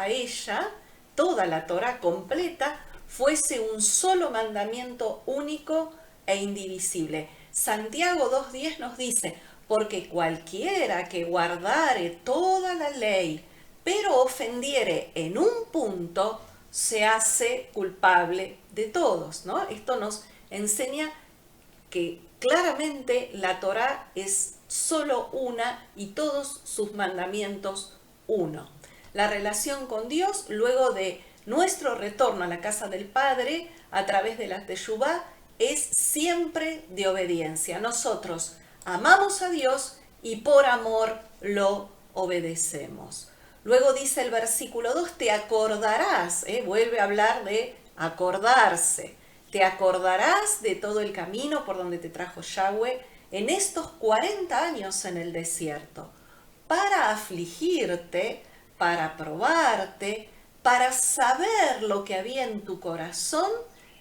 la Torá completa, fuese un solo mandamiento único e indivisible. Santiago 2:10 nos dice, porque cualquiera que guardare toda la ley, pero ofendiere en un punto, se hace culpable de todos, ¿no? Esto nos enseña que claramente la Torá es solo una y todos sus mandamientos uno. La relación con Dios, luego de nuestro retorno a la casa del Padre, a través de la Teshuvá, es siempre de obediencia. Nosotros amamos a Dios y por amor lo obedecemos. Luego dice el versículo 2, te acordarás, vuelve a hablar de acordarse. Te acordarás de todo el camino por donde te trajo Yahweh en estos 40 años en el desierto, para afligirte, para probarte, para saber lo que había en tu corazón,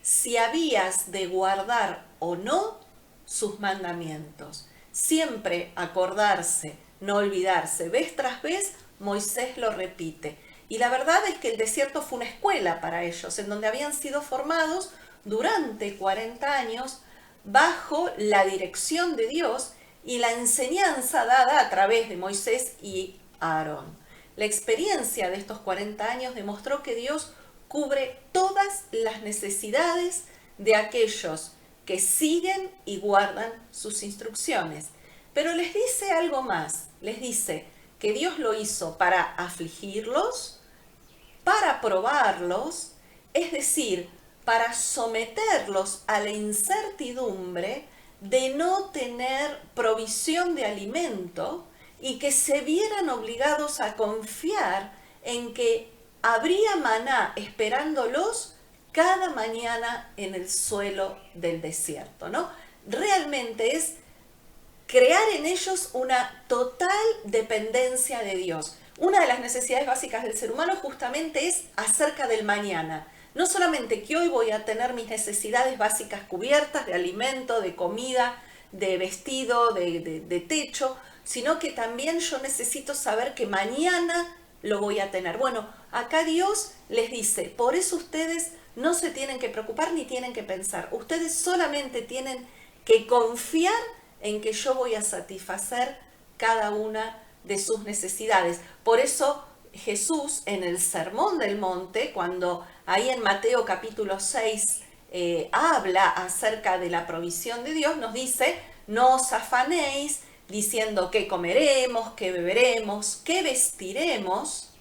si habías de guardar o no sus mandamientos. Siempre acordarse, no olvidarse. Vez tras vez, Moisés lo repite. Y la verdad es que el desierto fue una escuela para ellos, en donde habían sido formados durante 40 años bajo la dirección de Dios y la enseñanza dada a través de Moisés y Aarón. La experiencia de estos 40 años demostró que Dios cubre todas las necesidades de aquellos que siguen y guardan sus instrucciones. Pero les dice algo más, les dice que Dios lo hizo para afligirlos, para probarlos, es decir, para someterlos a la incertidumbre de no tener provisión de alimento y que se vieran obligados a confiar en que habría maná esperándolos cada mañana en el suelo del desierto, ¿no? Realmente es crear en ellos una total dependencia de Dios. Una de las necesidades básicas del ser humano justamente es acerca del mañana. No solamente que hoy voy a tener mis necesidades básicas cubiertas de alimento, de comida, de vestido, de techo, sino que también yo necesito saber que mañana lo voy a tener. Bueno, acá Dios les dice, por eso ustedes no se tienen que preocupar ni tienen que pensar. Ustedes solamente tienen que confiar en que yo voy a satisfacer cada una de sus necesidades. Por eso Jesús en el Sermón del Monte, cuando ahí en Mateo capítulo 6 habla acerca de la provisión de Dios, nos dice, no os afanéis diciendo qué comeremos, qué beberemos, qué vestiremos,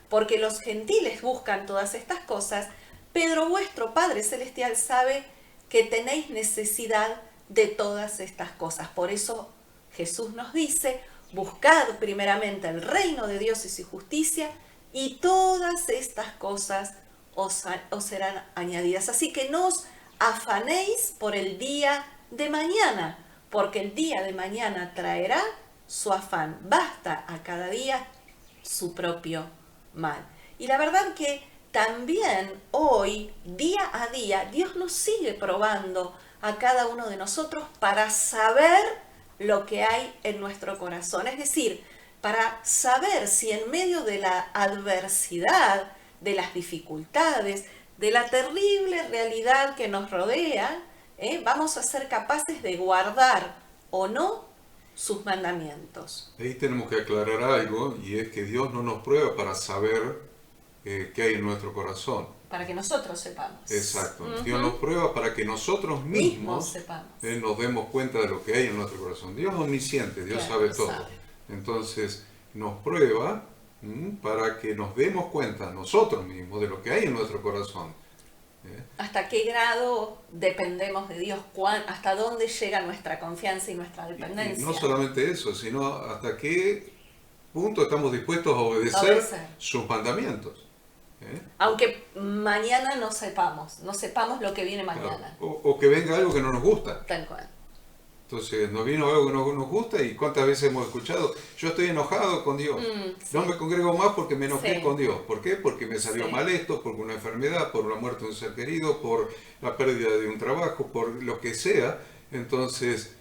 porque los gentiles buscan todas estas cosas, pero vuestro Padre Celestial sabe que tenéis necesidad de todas estas cosas. Por eso Jesús nos dice, buscad primeramente el reino de Dios y su justicia, y todas estas cosas os serán añadidas. Así que no os afanéis por el día de mañana, porque el día de mañana traerá su afán. Basta a cada día su propio mal. Y la verdad que también hoy, día a día, Dios nos sigue probando a cada uno de nosotros para saber lo que hay en nuestro corazón. Es decir, para saber si en medio de la adversidad, de las dificultades, de la terrible realidad que nos rodea, vamos a ser capaces de guardar o no sus mandamientos. Ahí tenemos que aclarar algo, y es que Dios no nos prueba para saber qué hay en nuestro corazón. Para que nosotros sepamos. Exacto. Dios nos prueba para que nosotros mismos sepamos. Nos demos cuenta de lo que hay en nuestro corazón. Dios es omnisciente, Dios sabe todo. Sabe. Entonces nos prueba para que nos demos cuenta nosotros mismos de lo que hay en nuestro corazón. ¿Hasta qué grado dependemos de Dios? ¿Hasta dónde llega nuestra confianza y nuestra dependencia? Y no solamente eso, sino hasta qué punto estamos dispuestos a obedecer sus mandamientos. Aunque mañana no sepamos lo que viene mañana. Claro. O que venga algo que no nos gusta. Tal cual. Entonces nos vino algo que no nos gusta, y cuántas veces hemos escuchado, yo estoy enojado con Dios, sí. No me congrego más porque me enojé Sí. con Dios. ¿Por qué? Porque me salió mal esto, por una enfermedad, por la muerte de un ser querido, por la pérdida de un trabajo, por lo que sea. Entonces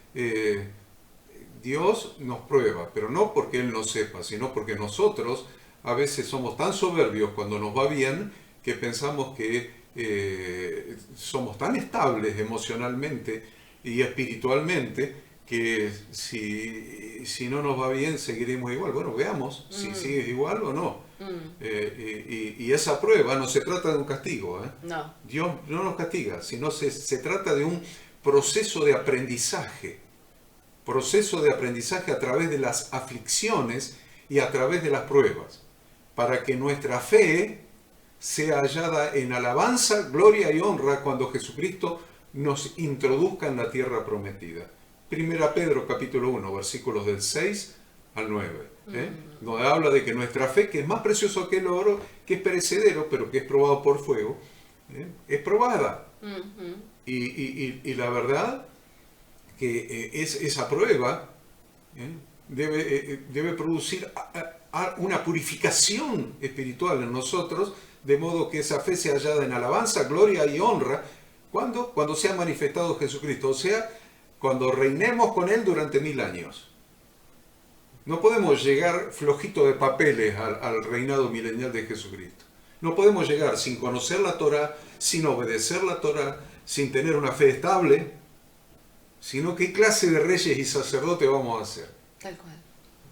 Dios nos prueba, pero no porque Él no sepa, sino porque nosotros a veces somos tan soberbios cuando nos va bien que pensamos que somos tan estables emocionalmente y espiritualmente que si no nos va bien seguiremos igual. Bueno, veamos si sigues igual o no. Y esa prueba no se trata de un castigo. No. Dios no nos castiga, sino se trata de un proceso de aprendizaje. Proceso de aprendizaje a través de las aflicciones y a través de las pruebas, para que nuestra fe sea hallada en alabanza, gloria y honra cuando Jesucristo nos introduzca en la tierra prometida. Primera Pedro capítulo 1, versículos del 6 al 9, donde habla de que nuestra fe, que es más precioso que el oro, que es perecedero, pero que es probado por fuego, es probada. Y la verdad que esa prueba debe producir una purificación espiritual en nosotros, de modo que esa fe sea hallada en alabanza, gloria y honra, cuando sea manifestado Jesucristo, o sea, cuando reinemos con Él durante 1000 años. No podemos llegar flojito de papeles al reinado milenial de Jesucristo. No podemos llegar sin conocer la Torá, sin obedecer la Torá, sin tener una fe estable, sino qué clase de reyes y sacerdotes vamos a ser. Tal cual.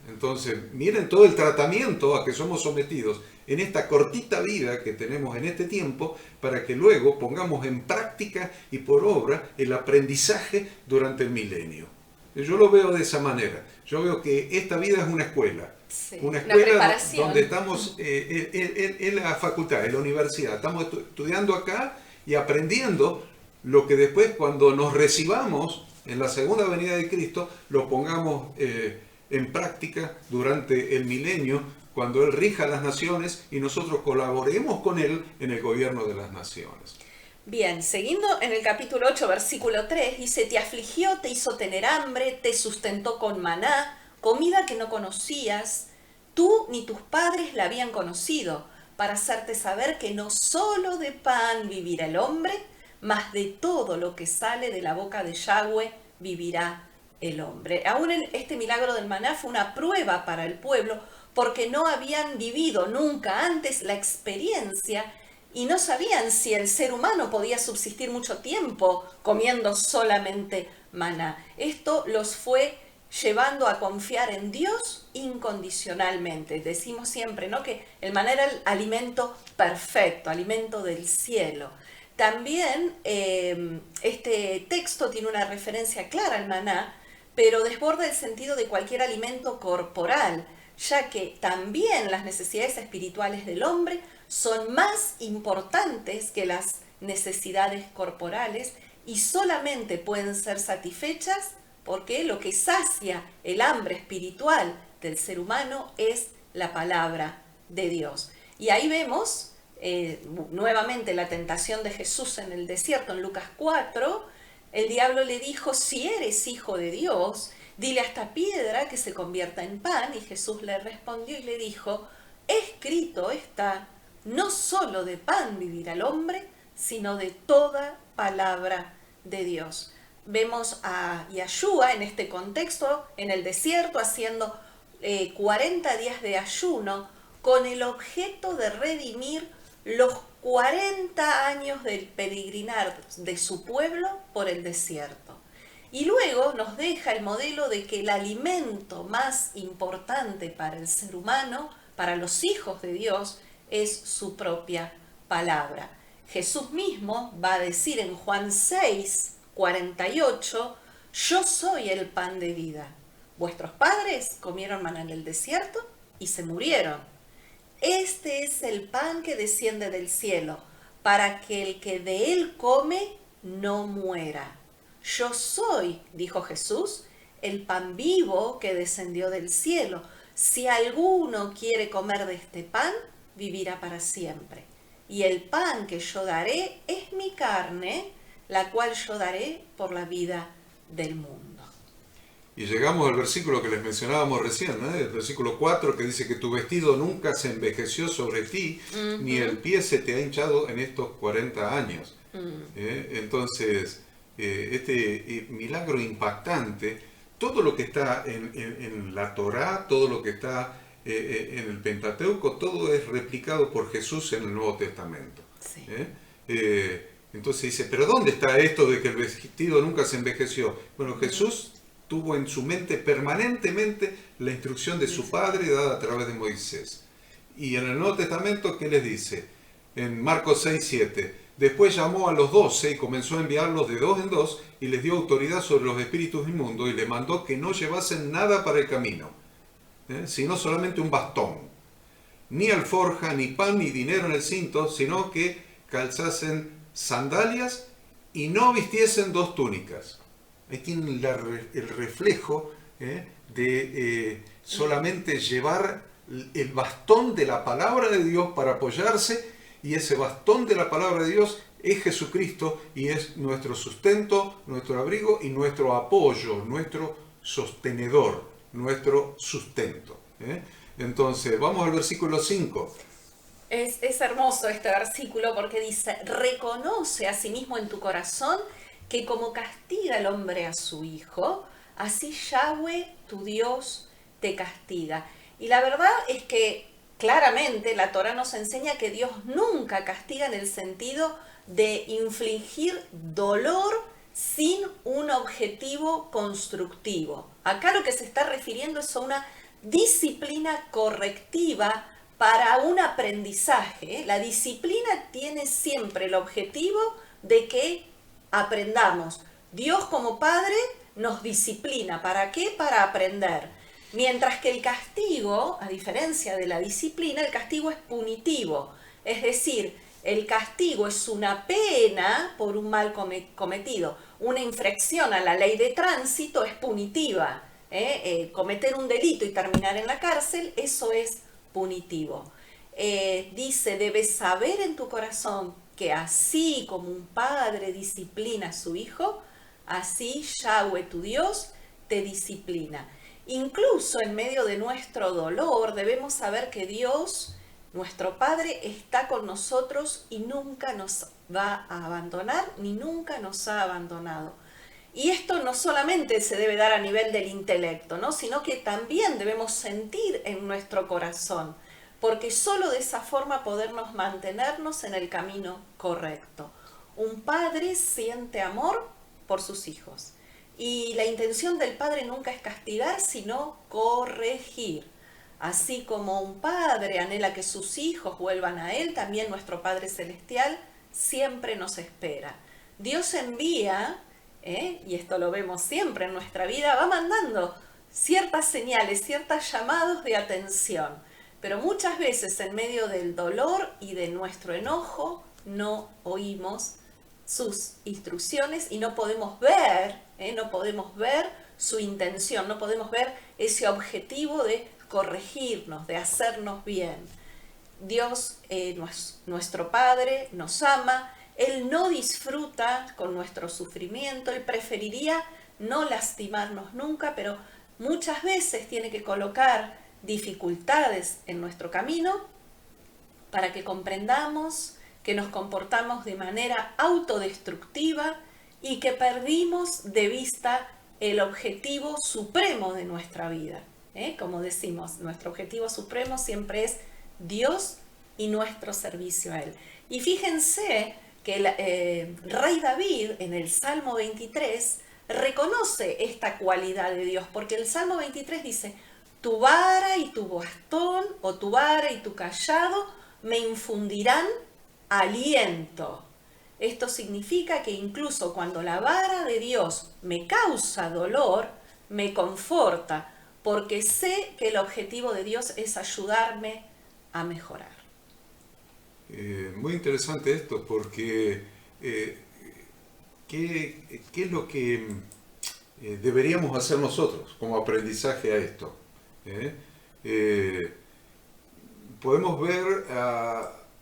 Entonces, miren todo el tratamiento a que somos sometidos en esta cortita vida que tenemos en este tiempo, para que luego pongamos en práctica y por obra el aprendizaje durante el milenio. Yo lo veo de esa manera. Yo veo que esta vida es una escuela. Sí, una escuela donde preparación. estamos en la facultad, en la universidad. Estamos estudiando acá y aprendiendo lo que después, cuando nos recibamos en la segunda venida de Cristo, lo pongamos en práctica durante el milenio, cuando Él rija las naciones y nosotros colaboremos con Él en el gobierno de las naciones. Bien, siguiendo en el capítulo 8, versículo 3, dice, te afligió, te hizo tener hambre, te sustentó con maná, comida que no conocías, tú ni tus padres la habían conocido, para hacerte saber que no solo de pan vivirá el hombre, mas de todo lo que sale de la boca de Yahweh vivirá el hombre. Aún este milagro del maná fue una prueba para el pueblo, porque no habían vivido nunca antes la experiencia y no sabían si el ser humano podía subsistir mucho tiempo comiendo solamente maná. Esto los fue llevando a confiar en Dios incondicionalmente. Decimos siempre, ¿no?, que el maná era el alimento perfecto, alimento del cielo. También este texto tiene una referencia clara al maná, pero desborda el sentido de cualquier alimento corporal, ya que también las necesidades espirituales del hombre son más importantes que las necesidades corporales y solamente pueden ser satisfechas porque lo que sacia el hambre espiritual del ser humano es la palabra de Dios. Y ahí vemos nuevamente la tentación de Jesús en el desierto, en Lucas 4, el diablo le dijo, si eres hijo de Dios, dile a esta piedra que se convierta en pan, y Jesús le respondió y le dijo, escrito está, no solo de pan vivirá el hombre, sino de toda palabra de Dios. Vemos a Yeshua en este contexto, en el desierto, haciendo 40 días de ayuno, con el objeto de redimir los 40 años del peregrinar de su pueblo por el desierto. Y luego nos deja el modelo de que el alimento más importante para el ser humano, para los hijos de Dios, es su propia palabra. Jesús mismo va a decir en Juan 6, 48, yo soy el pan de vida. Vuestros padres comieron maná en el desierto y se murieron. Este es el pan que desciende del cielo, para que el que de él come no muera. Yo soy, dijo Jesús, el pan vivo que descendió del cielo. Si alguno quiere comer de este pan, vivirá para siempre. Y el pan que yo daré es mi carne, la cual yo daré por la vida del mundo. Y llegamos al versículo que les mencionábamos recién, el versículo 4, que dice que tu vestido nunca se envejeció sobre ti, ni el pie se te ha hinchado en estos 40 años. Entonces, este milagro impactante, todo lo que está en la Torá, todo lo que está en el Pentateuco, todo es replicado por Jesús en el Nuevo Testamento. Sí. Entonces dice, ¿pero dónde está esto de que el vestido nunca se envejeció? Bueno, Jesús tuvo en su mente permanentemente la instrucción de su Padre dada a través de Moisés. Y en el Nuevo Testamento, ¿qué les dice? En Marcos 6, 7, después llamó a los 12 y comenzó a enviarlos de dos en dos y les dio autoridad sobre los espíritus inmundos y les mandó que no llevasen nada para el camino, sino solamente un bastón, ni alforja, ni pan, ni dinero en el cinto, sino que calzasen sandalias y no vistiesen dos túnicas. Ahí tienen el reflejo de solamente llevar el bastón de la palabra de Dios para apoyarse, y ese bastón de la palabra de Dios es Jesucristo y es nuestro sustento, nuestro abrigo y nuestro apoyo, nuestro sostenedor, nuestro sustento. Entonces, vamos al versículo 5. Es hermoso este versículo porque dice, reconoce a sí mismo en tu corazón que como castiga el hombre a su hijo, así Yahweh, tu Dios, te castiga. Y la verdad es que claramente la Torá nos enseña que Dios nunca castiga en el sentido de infligir dolor sin un objetivo constructivo. Acá lo que se está refiriendo es a una disciplina correctiva para un aprendizaje. La disciplina tiene siempre el objetivo de que aprendamos. Dios como Padre nos disciplina. ¿Para qué? Para aprender. Mientras que el castigo, a diferencia de la disciplina, el castigo es punitivo. Es decir, el castigo es una pena por un mal cometido. Una infracción a la ley de tránsito es punitiva. Cometer un delito y terminar en la cárcel, eso es punitivo. Dice, debes saber en tu corazón que así como un padre disciplina a su hijo, así Yahweh tu Dios te disciplina. Incluso en medio de nuestro dolor debemos saber que Dios, nuestro Padre, está con nosotros y nunca nos va a abandonar ni nunca nos ha abandonado. Y esto no solamente se debe dar a nivel del intelecto, ¿no? Sino que también debemos sentir en nuestro corazón, porque solo de esa forma podemos mantenernos en el camino correcto. Un padre siente amor por sus hijos. Y la intención del Padre nunca es castigar, sino corregir. Así como un padre anhela que sus hijos vuelvan a Él, también nuestro Padre Celestial siempre nos espera. Dios envía, y esto lo vemos siempre en nuestra vida, va mandando ciertas señales, ciertos llamados de atención. Pero muchas veces en medio del dolor y de nuestro enojo no oímos sus instrucciones y no podemos ver su intención, no podemos ver ese objetivo de corregirnos, de hacernos bien. Dios, nuestro Padre, nos ama, Él no disfruta con nuestro sufrimiento, Él preferiría no lastimarnos nunca, pero muchas veces tiene que colocar dificultades en nuestro camino para que comprendamos que nos comportamos de manera autodestructiva y que perdimos de vista el objetivo supremo de nuestra vida. Como decimos, nuestro objetivo supremo siempre es Dios y nuestro servicio a Él. Y fíjense que el rey David en el Salmo 23 reconoce esta cualidad de Dios, porque el Salmo 23 dice: tu vara y tu bastón, o tu vara y tu cayado, me infundirán aliento. Esto significa que incluso cuando la vara de Dios me causa dolor, me conforta, porque sé que el objetivo de Dios es ayudarme a mejorar. Muy interesante esto, porque ¿qué es lo que deberíamos hacer nosotros como aprendizaje a esto? Podemos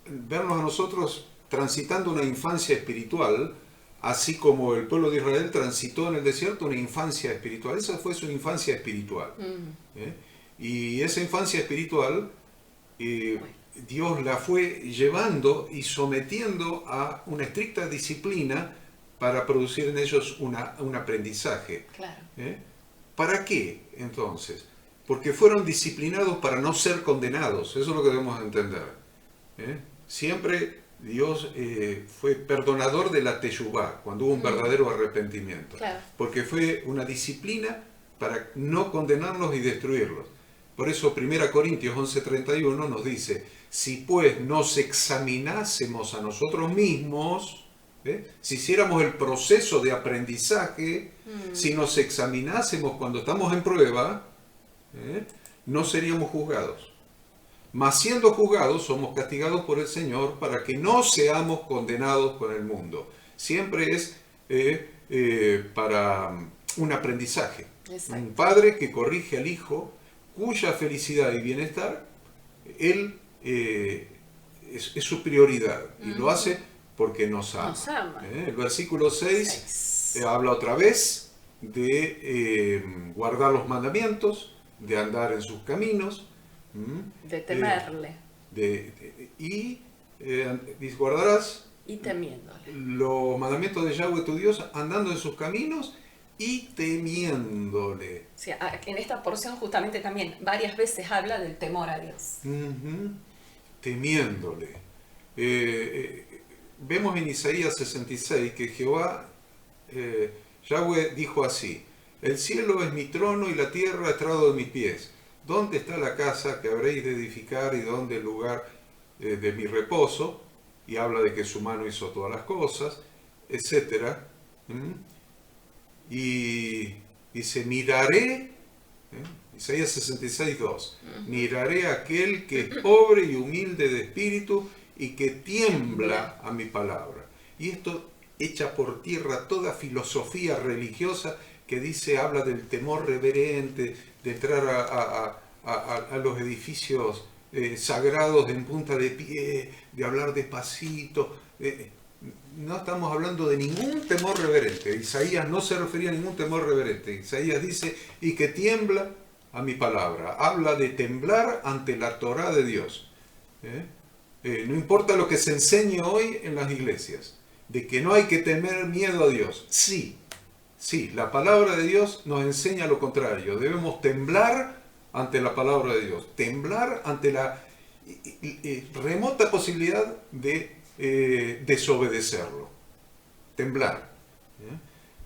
vernos a nosotros transitando una infancia espiritual, así como el pueblo de Israel transitó en el desierto una infancia espiritual. Esa fue su infancia espiritual. Y esa infancia espiritual, Dios la fue llevando y sometiendo a una estricta disciplina para producir en ellos un aprendizaje. Claro. ¿Para qué, entonces? Porque fueron disciplinados para no ser condenados. Eso es lo que debemos entender. Siempre Dios fue perdonador de la teshuvá, cuando hubo un verdadero arrepentimiento. Claro. Porque fue una disciplina para no condenarlos y destruirlos. Por eso 1 Corintios 11:31 nos dice: si pues nos examinásemos a nosotros mismos, si hiciéramos el proceso de aprendizaje, si nos examinásemos cuando estamos en prueba, no seríamos juzgados. Mas siendo juzgados, somos castigados por el Señor para que no seamos condenados con el mundo. Siempre es para un aprendizaje. Exacto. Un padre que corrige al hijo, cuya felicidad y bienestar, él es su prioridad. Y lo hace porque nos ama. Nos ama. El versículo 6 habla otra vez de guardar los mandamientos, de andar en sus caminos, de temerle y guardarás y temiéndole los mandamientos de Yahweh tu Dios, andando en sus caminos y temiéndole. Sí, en esta porción justamente también varias veces habla del temor a Dios. Temiéndole. Vemos en Isaías 66 que Jehová, Yahweh dijo así: el cielo es mi trono y la tierra estrado de mis pies. ¿Dónde está la casa que habréis de edificar y dónde el lugar de mi reposo? Y habla de que su mano hizo todas las cosas, etc. Y dice: miraré, Isaías 66, 2, miraré a aquel que es pobre y humilde de espíritu y que tiembla a mi palabra. Y esto echa por tierra toda filosofía religiosa que habla del temor reverente, de entrar a los edificios sagrados en punta de pie, de hablar despacito. No estamos hablando de ningún temor reverente. Isaías no se refería a ningún temor reverente. Isaías dice: y que tiembla a mi palabra. Habla de temblar ante la Torá de Dios. No importa lo que se enseñe hoy en las iglesias, de que no hay que tener miedo a Dios. Sí, la palabra de Dios nos enseña lo contrario. Debemos temblar ante la palabra de Dios. Temblar ante la remota posibilidad de desobedecerlo. Temblar.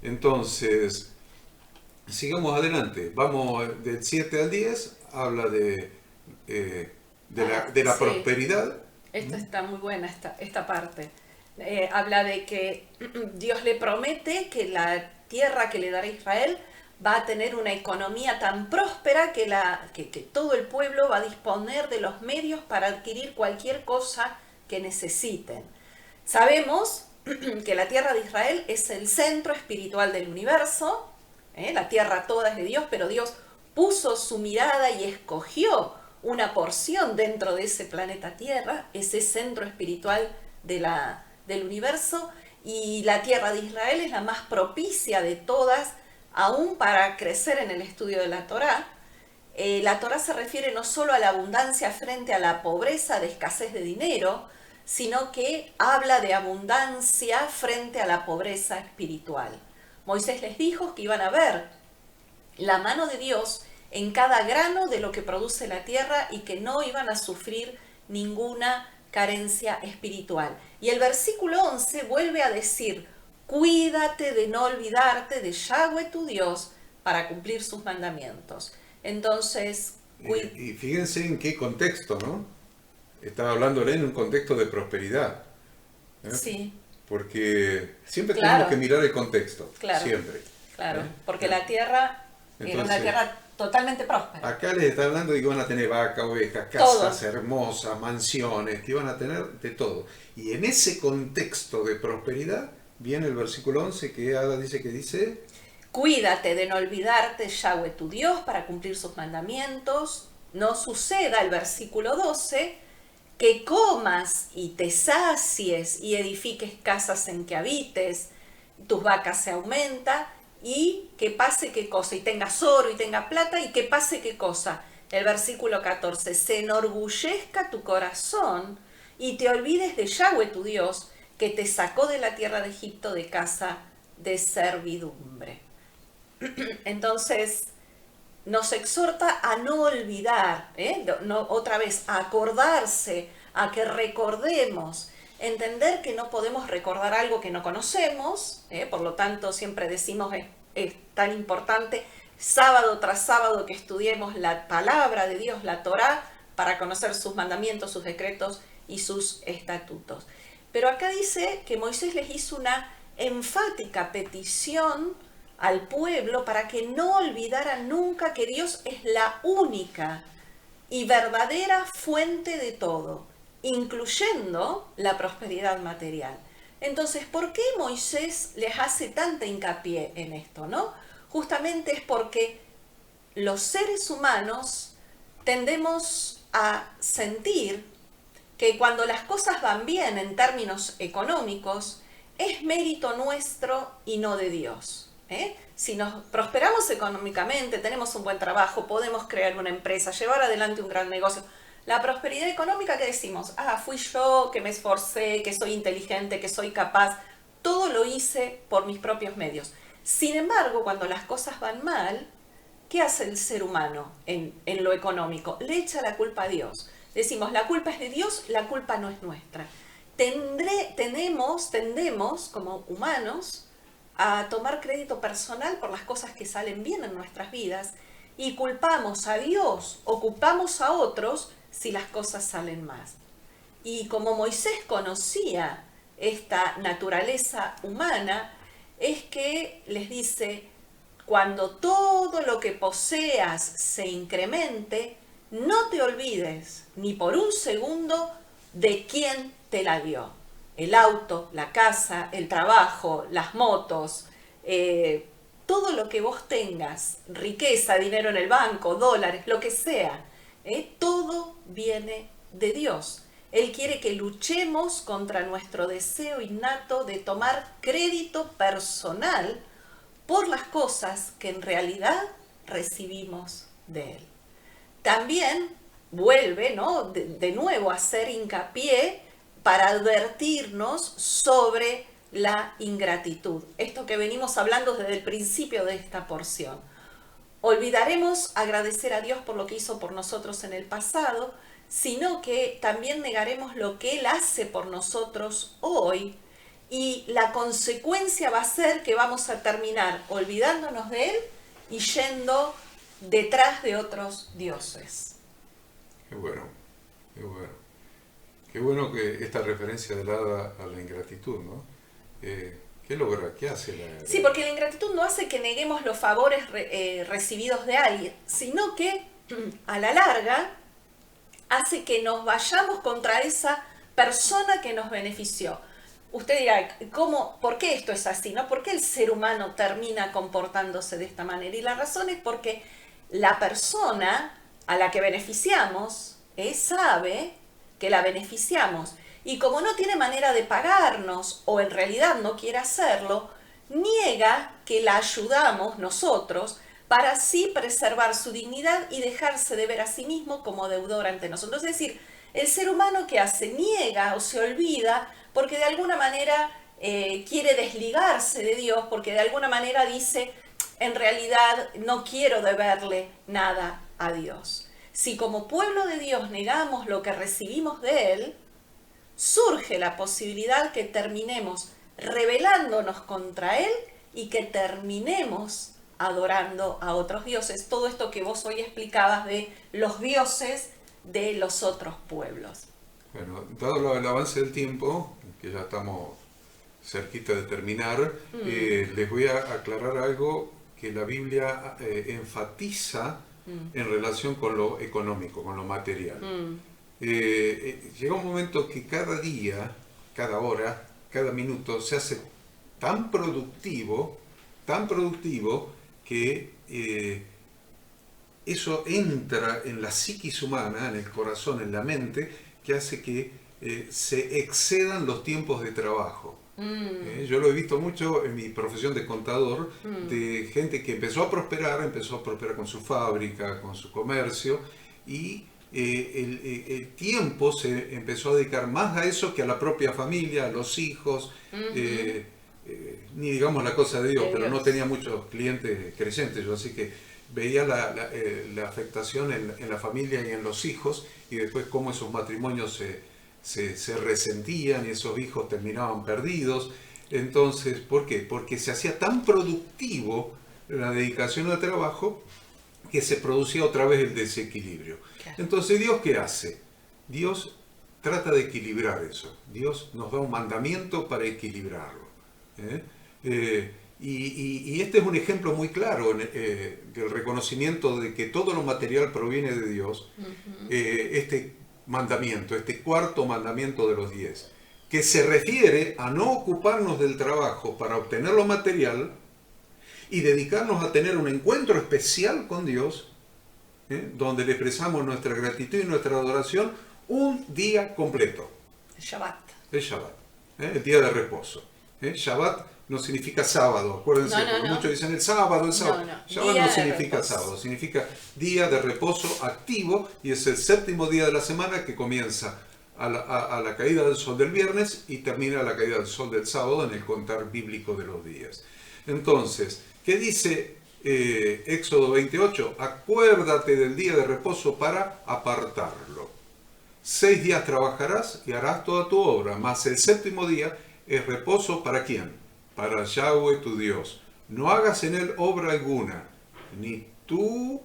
Entonces, sigamos adelante. Vamos del 7 al 10. Habla de la prosperidad. Esta está muy buena, esta parte. Habla de que Dios le promete que la tierra que le dará a Israel va a tener una economía tan próspera que todo el pueblo va a disponer de los medios para adquirir cualquier cosa que necesiten. Sabemos que la tierra de Israel es el centro espiritual del universo, La tierra toda es de Dios, pero Dios puso su mirada y escogió una porción dentro de ese planeta Tierra, ese centro espiritual del universo, y la tierra de Israel es la más propicia de todas, aún para crecer en el estudio de la Torá. La Torá se refiere no solo a la abundancia frente a la pobreza de escasez de dinero, sino que habla de abundancia frente a la pobreza espiritual. Moisés les dijo que iban a ver la mano de Dios en cada grano de lo que produce la tierra y que no iban a sufrir ninguna carencia espiritual. Y el versículo 11 vuelve a decir: cuídate de no olvidarte de Yahweh tu Dios para cumplir sus mandamientos. Entonces, y fíjense en qué contexto, ¿no? Estaba hablándole en un contexto de prosperidad. Sí. Porque siempre Claro. tenemos que mirar el contexto, Claro. siempre. Claro, porque la tierra era una tierra totalmente próspera. Acá les está hablando de que van a tener vaca, ovejas, casas hermosas, mansiones, que iban a tener de todo. Y en ese contexto de prosperidad viene el versículo 11 que Ada dice, cuídate de no olvidarte Yahweh tu Dios para cumplir sus mandamientos. No suceda el versículo 12, que comas y te sacies y edifiques casas en que habites, tus vacas se aumentan, y que pase qué cosa, y tengas oro y tenga plata, y que pase qué cosa. El versículo 14, se enorgullezca tu corazón y te olvides de Yahweh tu Dios, que te sacó de la tierra de Egipto de casa de servidumbre. Entonces, nos exhorta a no olvidar, otra vez, a acordarse, a que recordemos, entender que no podemos recordar algo que no conocemos, por lo tanto siempre decimos es tan importante sábado tras sábado que estudiemos la palabra de Dios, la Torá, para conocer sus mandamientos, sus decretos y sus estatutos. Pero acá dice que Moisés les hizo una enfática petición al pueblo para que no olvidaran nunca que Dios es la única y verdadera fuente de todo, incluyendo la prosperidad material. Entonces, ¿por qué Moisés les hace tanta hincapié en esto, no? Justamente es porque los seres humanos tendemos a sentir que cuando las cosas van bien en términos económicos, es mérito nuestro y no de Dios. Si nos prosperamos económicamente, tenemos un buen trabajo, podemos crear una empresa, llevar adelante un gran negocio. La prosperidad económica, ¿qué decimos? Fui yo que me esforcé, que soy inteligente, que soy capaz. Todo lo hice por mis propios medios. Sin embargo, cuando las cosas van mal, ¿qué hace el ser humano en lo económico? Le echa la culpa a Dios. Decimos, la culpa es de Dios, la culpa no es nuestra. Tendemos como humanos a tomar crédito personal por las cosas que salen bien en nuestras vidas y culpamos a Dios o culpamos a otros si las cosas salen mal. Y como Moisés conocía esta naturaleza humana, es que les dice, cuando todo lo que poseas se incremente, no te olvides ni por un segundo de quién te la dio. El auto, la casa, el trabajo, las motos, todo lo que vos tengas, riqueza, dinero en el banco, dólares, lo que sea, todo viene de Dios. Él quiere que luchemos contra nuestro deseo innato de tomar crédito personal por las cosas que en realidad recibimos de Él. También vuelve, ¿no?, de nuevo a hacer hincapié para advertirnos sobre la ingratitud. Esto que venimos hablando desde el principio de esta porción. Olvidaremos agradecer a Dios por lo que hizo por nosotros en el pasado, sino que también negaremos lo que Él hace por nosotros hoy, y la consecuencia va a ser que vamos a terminar olvidándonos de Él y yendo detrás de otros dioses. Qué bueno, qué bueno. Qué bueno que esta referencia de a la ingratitud, ¿no? ¿Qué logra? ¿Qué hace la...? Sí, porque la ingratitud no hace que neguemos los favores recibidos de alguien, sino que a la larga hace que nos vayamos contra esa persona que nos benefició. usted dirá, ¿por qué esto es así? ¿No? ¿Por qué el ser humano termina comportándose de esta manera? Y la razón es porque la persona a la que beneficiamos sabe que la beneficiamos. Y como no tiene manera de pagarnos, o en realidad no quiere hacerlo, niega que la ayudamos nosotros para así preservar su dignidad y dejarse de ver a sí mismo como deudor ante nosotros. Es decir, el ser humano que hace, niega o se olvida porque de alguna manera quiere desligarse de Dios, porque de alguna manera dice, en realidad no quiero deberle nada a Dios. Si como pueblo de Dios negamos lo que recibimos de Él, surge la posibilidad que terminemos rebelándonos contra Él y que terminemos adorando a otros dioses. Todo esto que vos hoy explicabas de los dioses de los otros pueblos. Bueno, dado el avance del tiempo, que ya estamos cerquita de terminar, les voy a aclarar algo que la Biblia enfatiza en relación con lo económico, con lo material. Llega un momento que cada día, cada hora, cada minuto se hace tan productivo que eso entra en la psiquis humana, en el corazón, en la mente, que hace que se excedan los tiempos de trabajo. Yo lo he visto mucho en mi profesión de contador, de gente que empezó a prosperar con su fábrica, con su comercio, y el tiempo se empezó a dedicar más a eso que a la propia familia, a los hijos, ni digamos la cosa de Dios, pero no tenía muchos clientes creyentes yo, así que veía la afectación en la familia y en los hijos, y después cómo esos matrimonios se resentían y esos hijos terminaban perdidos. Entonces, ¿por qué? Porque se hacía tan productivo la dedicación al trabajo que se producía otra vez el desequilibrio. Claro. Entonces, ¿Dios qué hace? Dios trata de equilibrar eso. Dios nos da un mandamiento para equilibrarlo. Y este es un ejemplo muy claro del reconocimiento de que todo lo material proviene de Dios. Este mandamiento, este cuarto mandamiento de los 10, que se refiere a no ocuparnos del trabajo para obtener lo material y dedicarnos a tener un encuentro especial con Dios, donde le expresamos nuestra gratitud y nuestra adoración un día completo. El Shabbat. El Shabbat, el día de reposo. Shabbat no significa sábado, acuérdense, porque muchos dicen el sábado. Shabbat no significa sábado, significa día de reposo activo, y es el séptimo día de la semana que comienza a la caída del sol del viernes y termina a la caída del sol del sábado en el contar bíblico de los días. Entonces, ¿qué dice Éxodo 28? Acuérdate del día de reposo para apartarlo. 6 días trabajarás y harás toda tu obra, mas el séptimo día es reposo ¿para quién? Para Yahweh tu Dios. No hagas en él obra alguna, ni tú,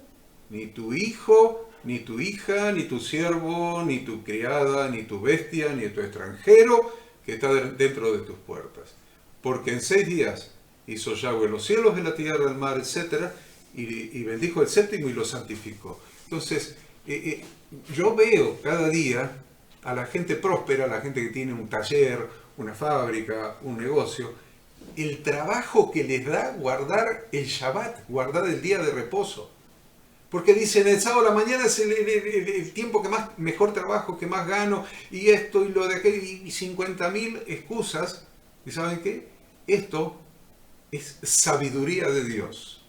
ni tu hijo, ni tu hija, ni tu siervo, ni tu criada, ni tu bestia, ni tu extranjero que está dentro de tus puertas. Porque en 6 días hizo Yahweh los cielos y la tierra, el mar, etc. Y bendijo el séptimo y lo santificó. Entonces, yo veo cada día a la gente próspera, a la gente que tiene un taller, una fábrica, un negocio, el trabajo que les da guardar el Shabbat, guardar el día de reposo. Porque dicen, el sábado a la mañana es el tiempo que mejor trabajo, que más gano, y esto y lo de aquello, y 50.000 excusas. ¿Y saben qué? Esto es sabiduría de Dios.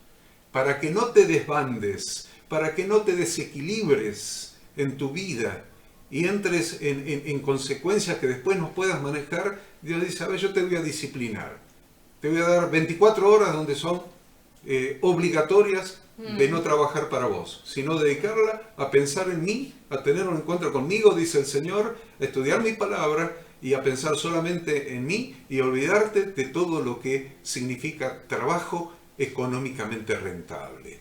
Para que no te desbandes, para que no te desequilibres en tu vida y entres en consecuencias que después no puedas manejar, Dios dice, a ver, yo te voy a disciplinar. Te voy a dar 24 horas donde son obligatorias de no trabajar para vos, sino dedicarla a pensar en mí, a tener un encuentro conmigo, dice el Señor, a estudiar mi palabra y a pensar solamente en mí y olvidarte de todo lo que significa trabajo económicamente rentable.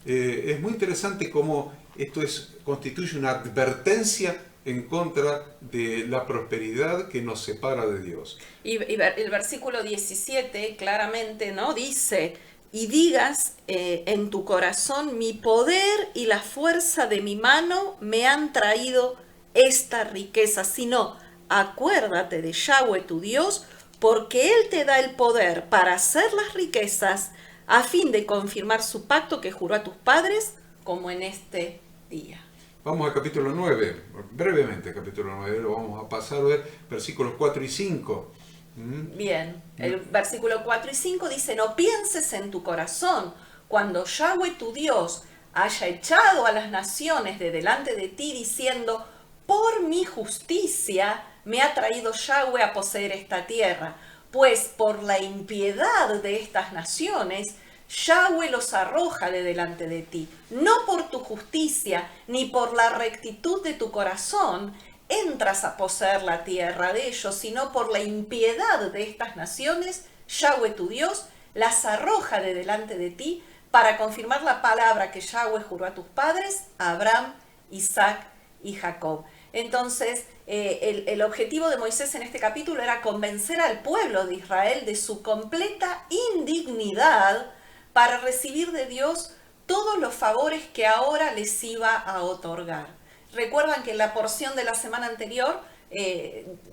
Es muy interesante cómo esto constituye una advertencia en contra de la prosperidad que nos separa de Dios. Y el versículo 17 claramente, ¿no? Dice, y digas en tu corazón, mi poder y la fuerza de mi mano me han traído esta riqueza, sino acuérdate de Yahweh tu Dios, porque Él te da el poder para hacer las riquezas, a fin de confirmar su pacto que juró a tus padres, como en este día. Vamos al capítulo 9, brevemente capítulo 9, lo vamos a pasar a ver versículos 4 y 5. Bien, el versículo 4 y 5 dice, no pienses en tu corazón, cuando Yahweh tu Dios haya echado a las naciones de delante de ti, diciendo, por mi justicia me ha traído Yahweh a poseer esta tierra, pues por la impiedad de estas naciones, Yahweh los arroja de delante de ti. No por tu justicia, ni por la rectitud de tu corazón, entras a poseer la tierra de ellos, sino por la impiedad de estas naciones, Yahweh tu Dios las arroja de delante de ti, para confirmar la palabra que Yahweh juró a tus padres, a Abraham, Isaac y Jacob. Entonces, el objetivo de Moisés en este capítulo era convencer al pueblo de Israel de su completa indignidad para recibir de Dios todos los favores que ahora les iba a otorgar. Recuerdan que en la porción de la semana anterior,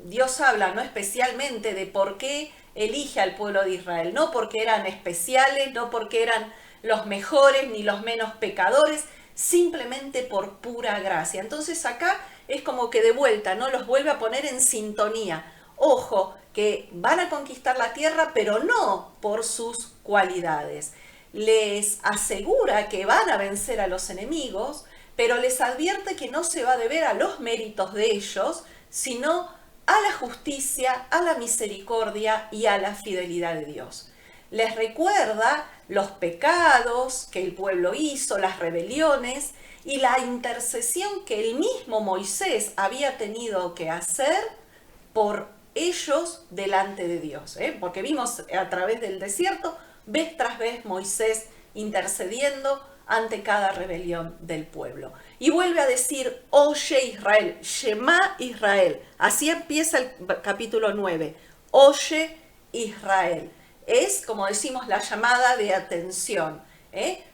Dios habla, ¿no?, especialmente de por qué elige al pueblo de Israel, no porque eran especiales, no porque eran los mejores ni los menos pecadores, simplemente por pura gracia. Entonces acá es como que de vuelta, ¿no?, los vuelve a poner en sintonía. Ojo, que van a conquistar la tierra, pero no por sus cualidades. Les asegura que van a vencer a los enemigos, pero les advierte que no se va a deber a los méritos de ellos, sino a la justicia, a la misericordia y a la fidelidad de Dios. Les recuerda los pecados que el pueblo hizo, las rebeliones y la intercesión que el mismo Moisés había tenido que hacer por ellos delante de Dios, porque vimos a través del desierto, vez tras vez, Moisés intercediendo ante cada rebelión del pueblo. Y vuelve a decir, oye Israel, Shema Israel. Así empieza el capítulo 9. Oye Israel. Es, como decimos, la llamada de atención,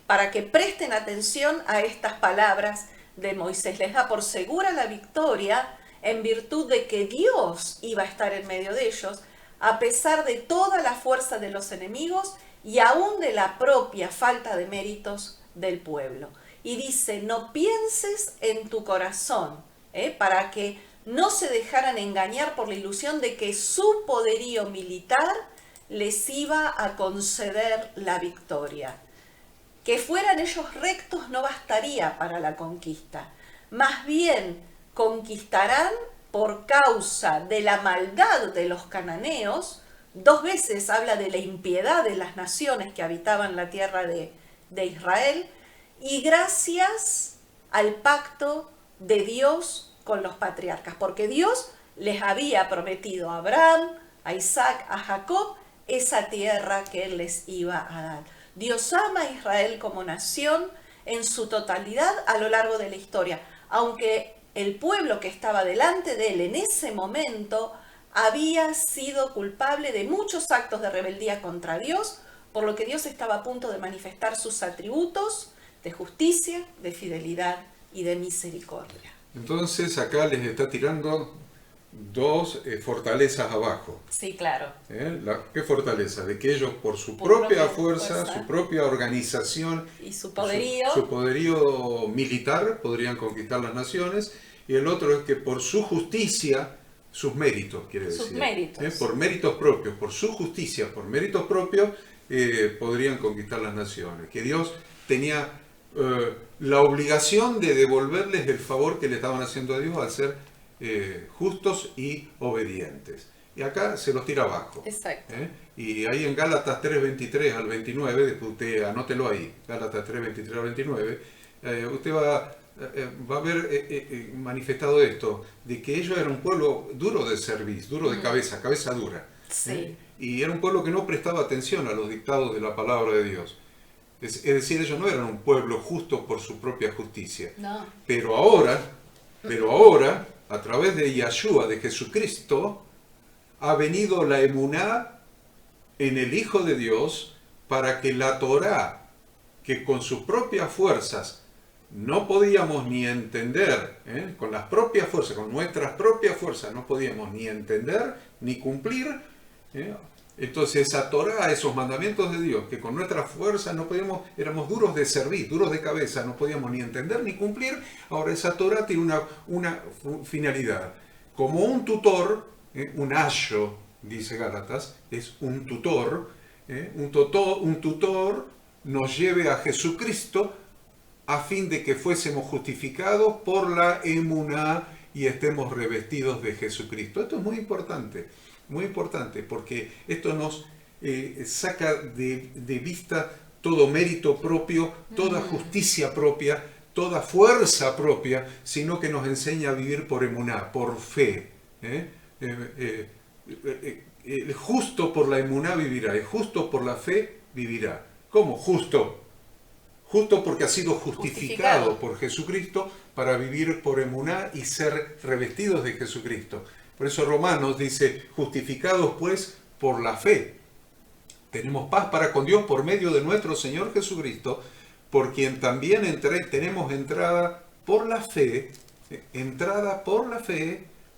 para que presten atención a estas palabras de Moisés. Les da por segura la victoria en virtud de que Dios iba a estar en medio de ellos, a pesar de toda la fuerza de los enemigos y aún de la propia falta de méritos del pueblo. Y dice, no pienses en tu corazón, para que no se dejaran engañar por la ilusión de que su poderío militar les iba a conceder la victoria. Que fueran ellos rectos no bastaría para la conquista. Más bien, conquistarán por causa de la maldad de los cananeos. 2 veces habla de la impiedad de las naciones que habitaban la tierra de Israel, y gracias al pacto de Dios con los patriarcas, porque Dios les había prometido a Abraham, a Isaac, a Jacob, esa tierra que Él les iba a dar. Dios ama a Israel como nación en su totalidad a lo largo de la historia, aunque el pueblo que estaba delante de Él en ese momento había sido culpable de muchos actos de rebeldía contra Dios, por lo que Dios estaba a punto de manifestar sus atributos de justicia, de fidelidad y de misericordia. Entonces acá les está tirando 2 fortalezas abajo. Sí, claro. ¿Qué fortaleza? De que ellos por su propia fuerza, su propia organización y su poderío, su poderío militar podrían conquistar las naciones, y el otro es que por su justicia, sus méritos, quiere decir. Sus méritos. Por méritos propios, por su justicia, por méritos propios, podrían conquistar las naciones. Que Dios tenía la obligación de devolverles el favor que le estaban haciendo a Dios al ser justos y obedientes. Y acá se los tira abajo. Exacto. Y ahí en Gálatas 3:23 al 29, después usted anótelo ahí, Gálatas 3:23 al 29, usted va a ver manifestado esto, de que ellos eran un pueblo duro de cerviz, duro de cabeza dura. Sí. Y era un pueblo que no prestaba atención a los dictados de la palabra de Dios. Es decir, ellos no eran un pueblo justo por su propia justicia. No. Pero ahora, a través de Yahshua, de Jesucristo, ha venido la emuná en el Hijo de Dios para que la Torá, que con sus propias fuerzas no podíamos ni entender, con las propias fuerzas, con nuestras propias fuerzas, no podíamos ni entender ni cumplir. Entonces esa Torá, esos mandamientos de Dios, que con nuestras fuerzas no podíamos, éramos duros de servir, duros de cabeza, no podíamos ni entender ni cumplir. Ahora esa Torá tiene una finalidad. Como un tutor, un ayo, dice Gálatas, es un tutor, un tutor nos lleve a Jesucristo a fin de que fuésemos justificados por la emuná y estemos revestidos de Jesucristo. Esto es muy importante, porque esto nos saca de vista todo mérito propio, toda justicia propia, toda fuerza propia, sino que nos enseña a vivir por emuná, por fe. El justo por la emuná vivirá, el justo por la fe vivirá. ¿Cómo? Justo porque ha sido justificado por Jesucristo para vivir por emuná y ser revestidos de Jesucristo. Por eso Romanos dice, justificados pues por la fe. Tenemos paz para con Dios por medio de nuestro Señor Jesucristo, por quien también tenemos entrada por la fe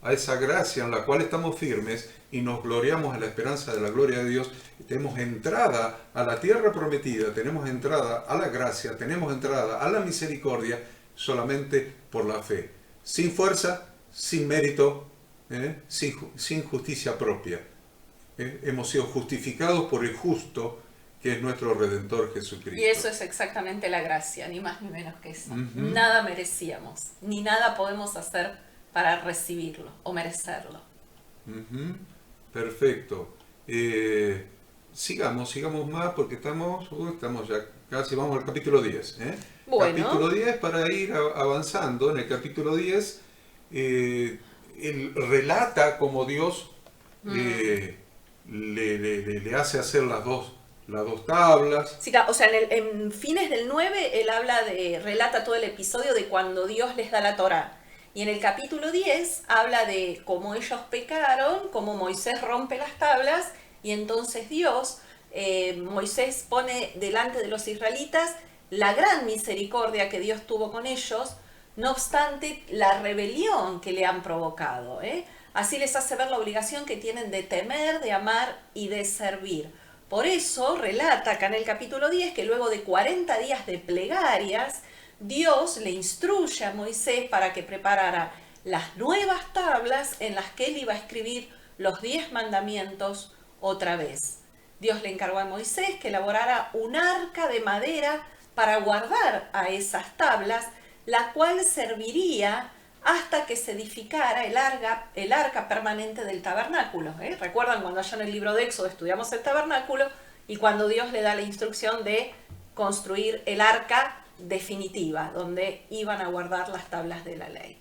a esa gracia en la cual estamos firmes y nos gloriamos en la esperanza de la gloria de Dios. Tenemos entrada a la tierra prometida, tenemos entrada a la gracia, tenemos entrada a la misericordia solamente por la fe. Sin fuerza, sin mérito, sin justicia propia. Hemos sido justificados por el justo, que es nuestro Redentor Jesucristo. Y eso es exactamente la gracia, ni más ni menos que eso. Nada merecíamos, ni nada podemos hacer para recibirlo o merecerlo. Perfecto. Sigamos más porque estamos ya casi, vamos al capítulo 10. Bueno. Capítulo 10, para ir avanzando, en el capítulo 10, él relata cómo Dios le hace hacer las dos tablas. Sí, o sea, en fines del 9, él relata todo el episodio de cuando Dios les da la Torá. Y en el capítulo 10 habla de cómo ellos pecaron, cómo Moisés rompe las tablas, y entonces Moisés pone delante de los israelitas la gran misericordia que Dios tuvo con ellos, no obstante la rebelión que le han provocado. Así les hace ver la obligación que tienen de temer, de amar y de servir. Por eso relata acá en el capítulo 10 que luego de 40 días de plegarias, Dios le instruye a Moisés para que preparara las nuevas tablas en las que él iba a escribir los 10 mandamientos otra vez. Dios le encargó a Moisés que elaborara un arca de madera para guardar a esas tablas, la cual serviría hasta que se edificara el arca permanente del tabernáculo. ¿Recuerdan cuando allá en el libro de Éxodo estudiamos el tabernáculo y cuando Dios le da la instrucción de construir el arca definitiva, donde iban a guardar las tablas de la ley?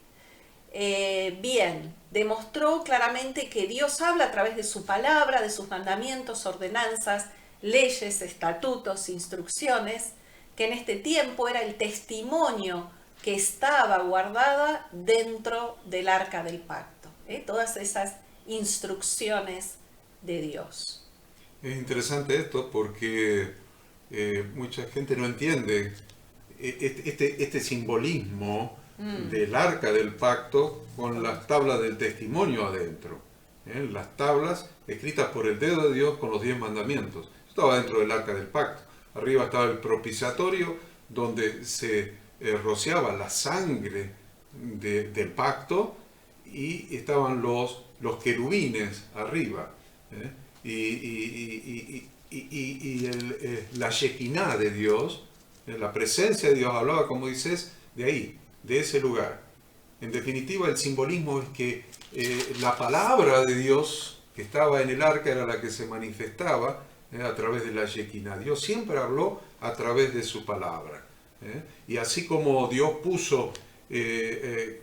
Bien, demostró claramente que Dios habla a través de su palabra, de sus mandamientos, ordenanzas, leyes, estatutos, instrucciones, que en este tiempo era el testimonio que estaba guardada dentro del arca del pacto. Todas esas instrucciones de Dios. Es interesante esto porque mucha gente no entiende este simbolismo del arca del pacto con las tablas del testimonio adentro. Las tablas escritas por el dedo de Dios con los 10 mandamientos. Estaba dentro del arca del pacto. Arriba estaba el propiciatorio donde se rociaba la sangre del pacto y estaban los querubines arriba. La Shekinah de Dios, la presencia de Dios, hablaba con Moisés de ahí, de ese lugar. En definitiva, el simbolismo es que la palabra de Dios que estaba en el arca era la que se manifestaba a través de la Shekinah. Dios siempre habló a través de su palabra. Y así como Dios puso,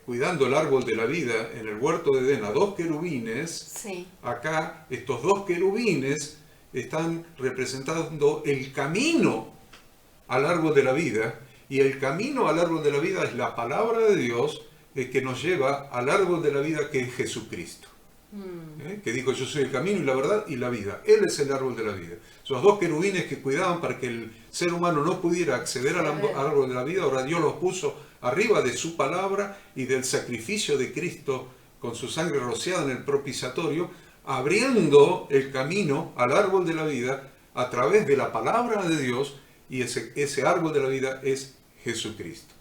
cuidando el árbol de la vida en el huerto de Edén, a 2 querubines, sí. Acá estos 2 querubines están representando el camino al árbol de la vida, y el camino al árbol de la vida es la palabra de Dios que nos lleva al árbol de la vida, que es Jesucristo. Que dijo: yo soy el camino y la verdad y la vida. Él es el árbol de la vida. Esos dos querubines que cuidaban para que el ser humano no pudiera acceder al árbol de la vida, ahora Dios los puso arriba de su palabra y del sacrificio de Cristo con su sangre rociada en el propiciatorio, abriendo el camino al árbol de la vida a través de la palabra de Dios, y ese árbol de la vida es Jesucristo.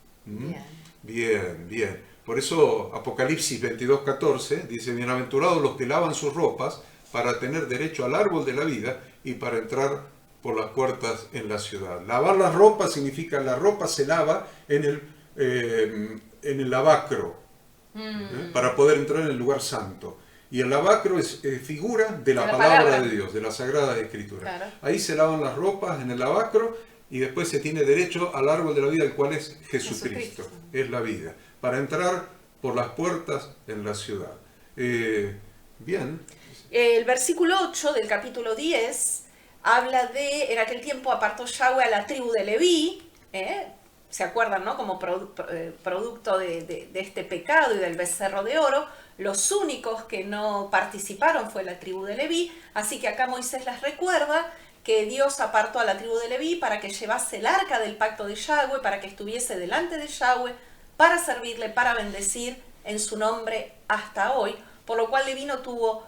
Bien, bien. Por eso Apocalipsis 22:14 dice: bienaventurados los que lavan sus ropas para tener derecho al árbol de la vida y para entrar por las puertas en la ciudad. Lavar las ropas significa la ropa se lava en el lavacro, para poder entrar en el lugar santo. Y el lavacro es figura de la palabra de Dios, de la Sagrada Escritura. Claro. Ahí se lavan las ropas en el lavacro y después se tiene derecho al árbol de la vida, el cual es Jesucristo. Es la vida, para entrar por las puertas en la ciudad. Bien. El versículo 8 del capítulo 10 habla de: en aquel tiempo apartó Yahweh a la tribu de Leví, ¿se acuerdan, no? Como producto de este pecado y del becerro de oro. Los únicos que no participaron fue la tribu de Leví, así que acá Moisés les recuerda que Dios apartó a la tribu de Leví para que llevase el arca del pacto de Yahweh, para que estuviese delante de Yahweh, para servirle, para bendecir en su nombre hasta hoy, por lo cual Leví no tuvo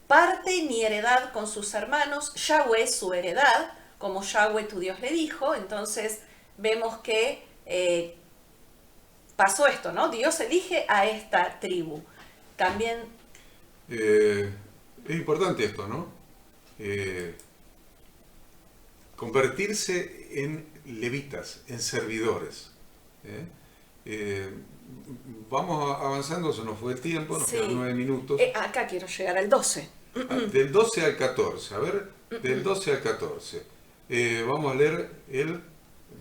parte ni heredad con sus hermanos. Yahweh es su heredad, como Yahweh tu Dios le dijo. Entonces vemos que pasó esto, ¿no? Dios elige a esta tribu. También... es importante esto, ¿no? Convertirse en levitas, en servidores. Vamos avanzando, se nos fue el tiempo, nos quedan 9 minutos. Acá quiero llegar al 12. Del 12 al 14, a ver, del 12 al 14. Vamos a leer el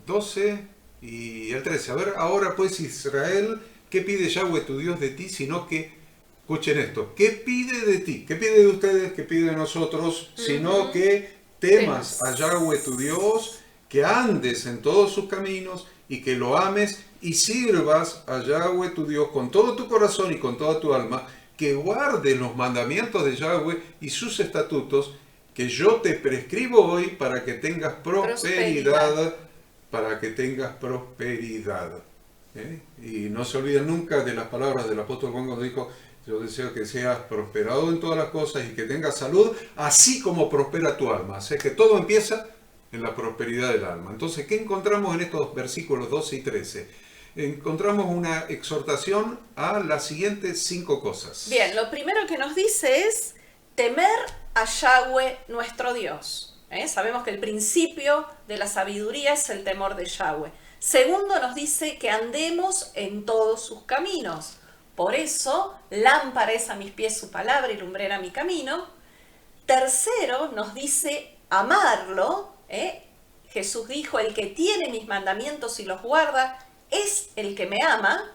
12 y el 13. A ver, ahora pues Israel, ¿qué pide Yahweh tu Dios de ti? Sino que, escuchen esto, ¿qué pide de ti? ¿Qué pide de ustedes? ¿Qué pide de nosotros? Sino que temas a Yahweh tu Dios, que andes en todos sus caminos y que lo ames y sirvas a Yahweh tu Dios con todo tu corazón y con toda tu alma, que guardes los mandamientos de Yahweh y sus estatutos que yo te prescribo hoy para que tengas prosperidad. Para que tengas prosperidad. Y no se olviden nunca de las palabras del apóstol Juan cuando dijo: yo deseo que seas prosperado en todas las cosas y que tengas salud, así como prospera tu alma. Así que todo empieza en la prosperidad del alma. Entonces, ¿qué encontramos en estos versículos 12 y 13? Encontramos una exhortación a las siguientes 5 cosas. Bien, lo primero que nos dice es temer a Yahweh nuestro Dios. Sabemos que el principio de la sabiduría es el temor de Yahweh. Segundo, nos dice que andemos en todos sus caminos. Por eso, lámpara es a mis pies su palabra y lumbrera mi camino. Tercero, nos dice amarlo. Jesús dijo: el que tiene mis mandamientos y los guarda es el que me ama.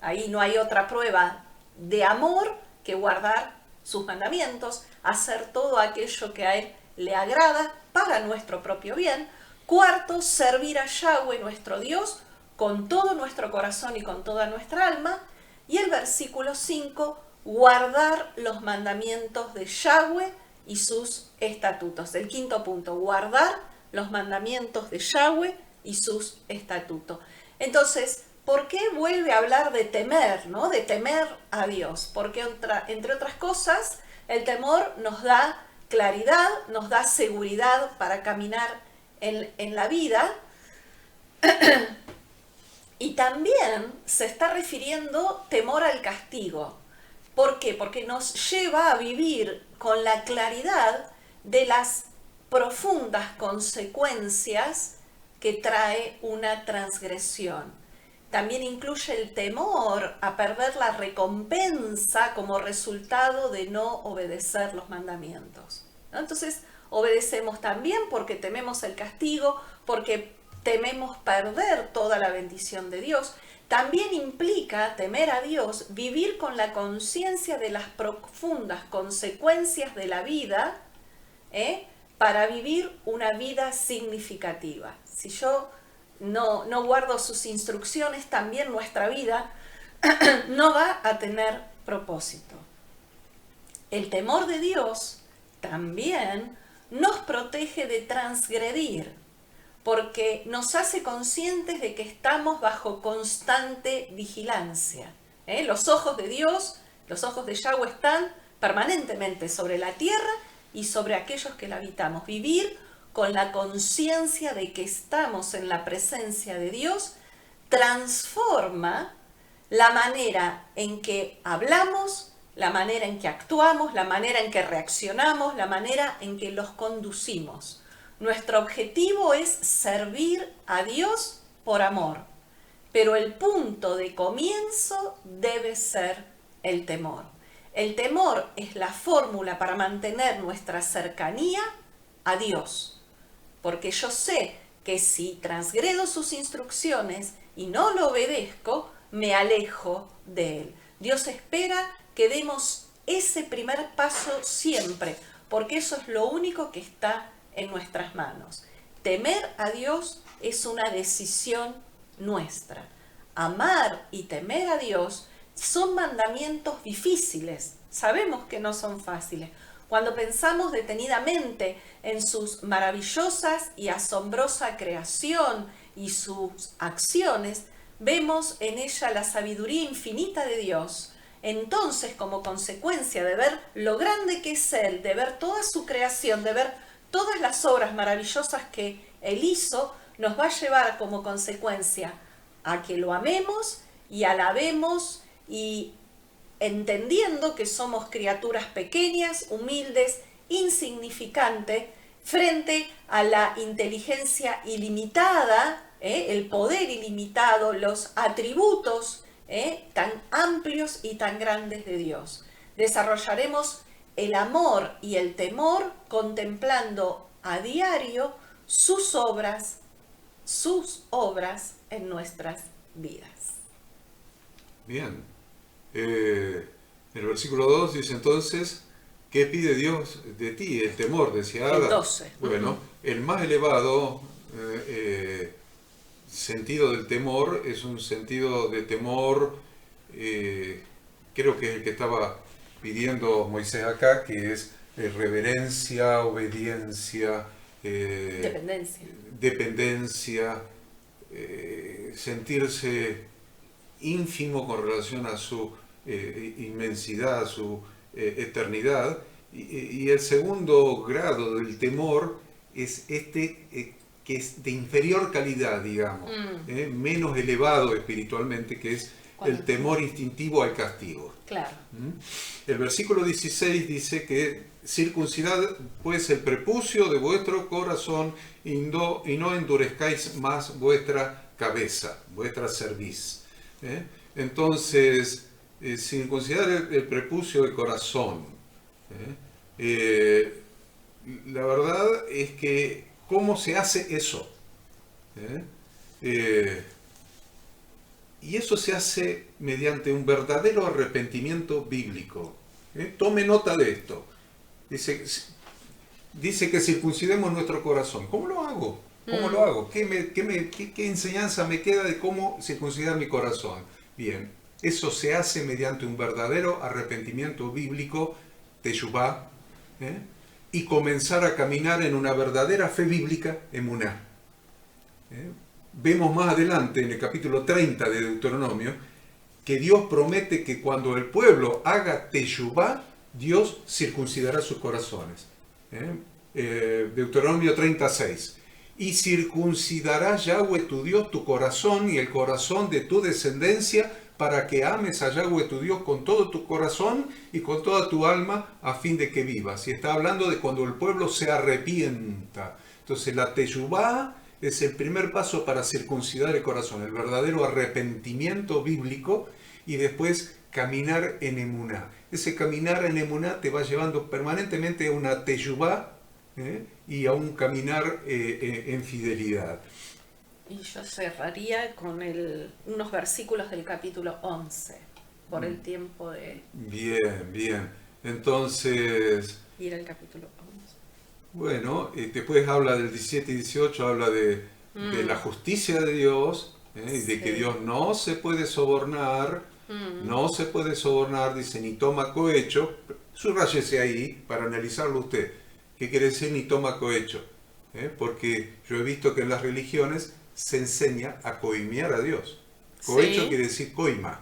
Ahí no hay otra prueba de amor que guardar sus mandamientos, hacer todo aquello que a Él le agrada para nuestro propio bien. Cuarto, servir a Yahweh nuestro Dios con todo nuestro corazón y con toda nuestra alma. Y el versículo 5, guardar los mandamientos de Yahweh y sus estatutos. El quinto punto, guardar los mandamientos de Yahweh y sus estatutos. Entonces, ¿por qué vuelve a hablar de temer, ¿no? De temer a Dios? Porque entre otras cosas, el temor nos da claridad, nos da seguridad para caminar en la vida. Y también se está refiriendo temor al castigo. ¿Por qué? Porque nos lleva a vivir con la claridad de las profundas consecuencias que trae una transgresión. También incluye el temor a perder la recompensa como resultado de no obedecer los mandamientos, ¿no? Entonces, obedecemos también porque tememos el castigo, porque tememos perder toda la bendición de Dios. También implica temer a Dios, vivir con la conciencia de las profundas consecuencias de la vida, para vivir una vida significativa. Si yo no guardo sus instrucciones, también nuestra vida no va a tener propósito. El temor de Dios también nos protege de transgredir, porque nos hace conscientes de que estamos bajo constante vigilancia. Los ojos de Dios, los ojos de Yahweh están permanentemente sobre la tierra y sobre aquellos que la habitamos. Vivir con la conciencia de que estamos en la presencia de Dios transforma la manera en que hablamos, la manera en que actuamos, la manera en que reaccionamos, la manera en que los conducimos. Nuestro objetivo es servir a Dios por amor, pero el punto de comienzo debe ser el temor. El temor es la fórmula para mantener nuestra cercanía a Dios, porque yo sé que si transgredo sus instrucciones y no lo obedezco, me alejo de Él. Dios espera que demos ese primer paso siempre, porque eso es lo único que está en nuestras manos. Temer a Dios es una decisión nuestra. Amar y temer a Dios son mandamientos difíciles. Sabemos que no son fáciles. Cuando pensamos detenidamente en sus maravillosas y asombrosa creación y sus acciones, vemos en ella la sabiduría infinita de Dios. Entonces, como consecuencia de ver lo grande que es Él, de ver toda su creación, de ver todas las obras maravillosas que Él hizo, nos va a llevar como consecuencia a que lo amemos y alabemos, y entendiendo que somos criaturas pequeñas, humildes, insignificantes, frente a la inteligencia ilimitada, el poder ilimitado, los atributos tan amplios y tan grandes de Dios. Desarrollaremos el amor y el temor contemplando a diario sus obras en nuestras vidas. Bien. En el versículo 2 dice entonces, ¿qué pide Dios de ti? El temor, decía Ada. El 12. Bueno, el más elevado sentido del temor es un sentido de temor, creo que es el que estaba pidiendo Moisés acá, que es reverencia, obediencia, dependencia, sentirse ínfimo con relación a su inmensidad, a su eternidad. Y el segundo grado del temor es que es de inferior calidad, digamos, menos elevado espiritualmente, que es el temor instintivo al castigo. Claro. El versículo 16 dice que circuncidad pues el prepucio de vuestro corazón y no endurezcáis más vuestra cabeza, vuestra cerviz. Entonces, circuncidar el prepucio del corazón. La verdad es que, ¿cómo se hace eso? Y eso se hace mediante un verdadero arrepentimiento bíblico. Tome nota de esto. Dice que circuncidemos nuestro corazón. ¿Cómo lo hago? ¿Cómo lo hago? ¿Qué enseñanza me queda de cómo circuncidar mi corazón? Bien, eso se hace mediante un verdadero arrepentimiento bíblico, teshuvá, y comenzar a caminar en una verdadera fe bíblica, emuná. Vemos más adelante, en el capítulo 30 de Deuteronomio, que Dios promete que cuando el pueblo haga teshuvá, Dios circuncidará sus corazones. Deuteronomio 36. Y circuncidará Yahweh tu Dios tu corazón y el corazón de tu descendencia, para que ames a Yahweh tu Dios con todo tu corazón y con toda tu alma, a fin de que vivas. Y está hablando de cuando el pueblo se arrepienta. Entonces la teshuvá es el primer paso para circuncidar el corazón, el verdadero arrepentimiento bíblico, y después caminar en emuná. Ese caminar en emuná te va llevando permanentemente a una teshuvá, y a un caminar en fidelidad. Y yo cerraría con unos versículos del capítulo 11, por el tiempo de... Bien. Entonces... ir al capítulo 11. Bueno, después habla del 17 y 18, habla de la justicia de Dios, y de que Dios no se puede sobornar, dice, ni toma cohecho, Subrayese ahí para analizarlo usted. ¿Qué quiere decir ni toma cohecho? Porque yo he visto que en las religiones se enseña a coimear a Dios. Cohecho Sí. quiere decir coima.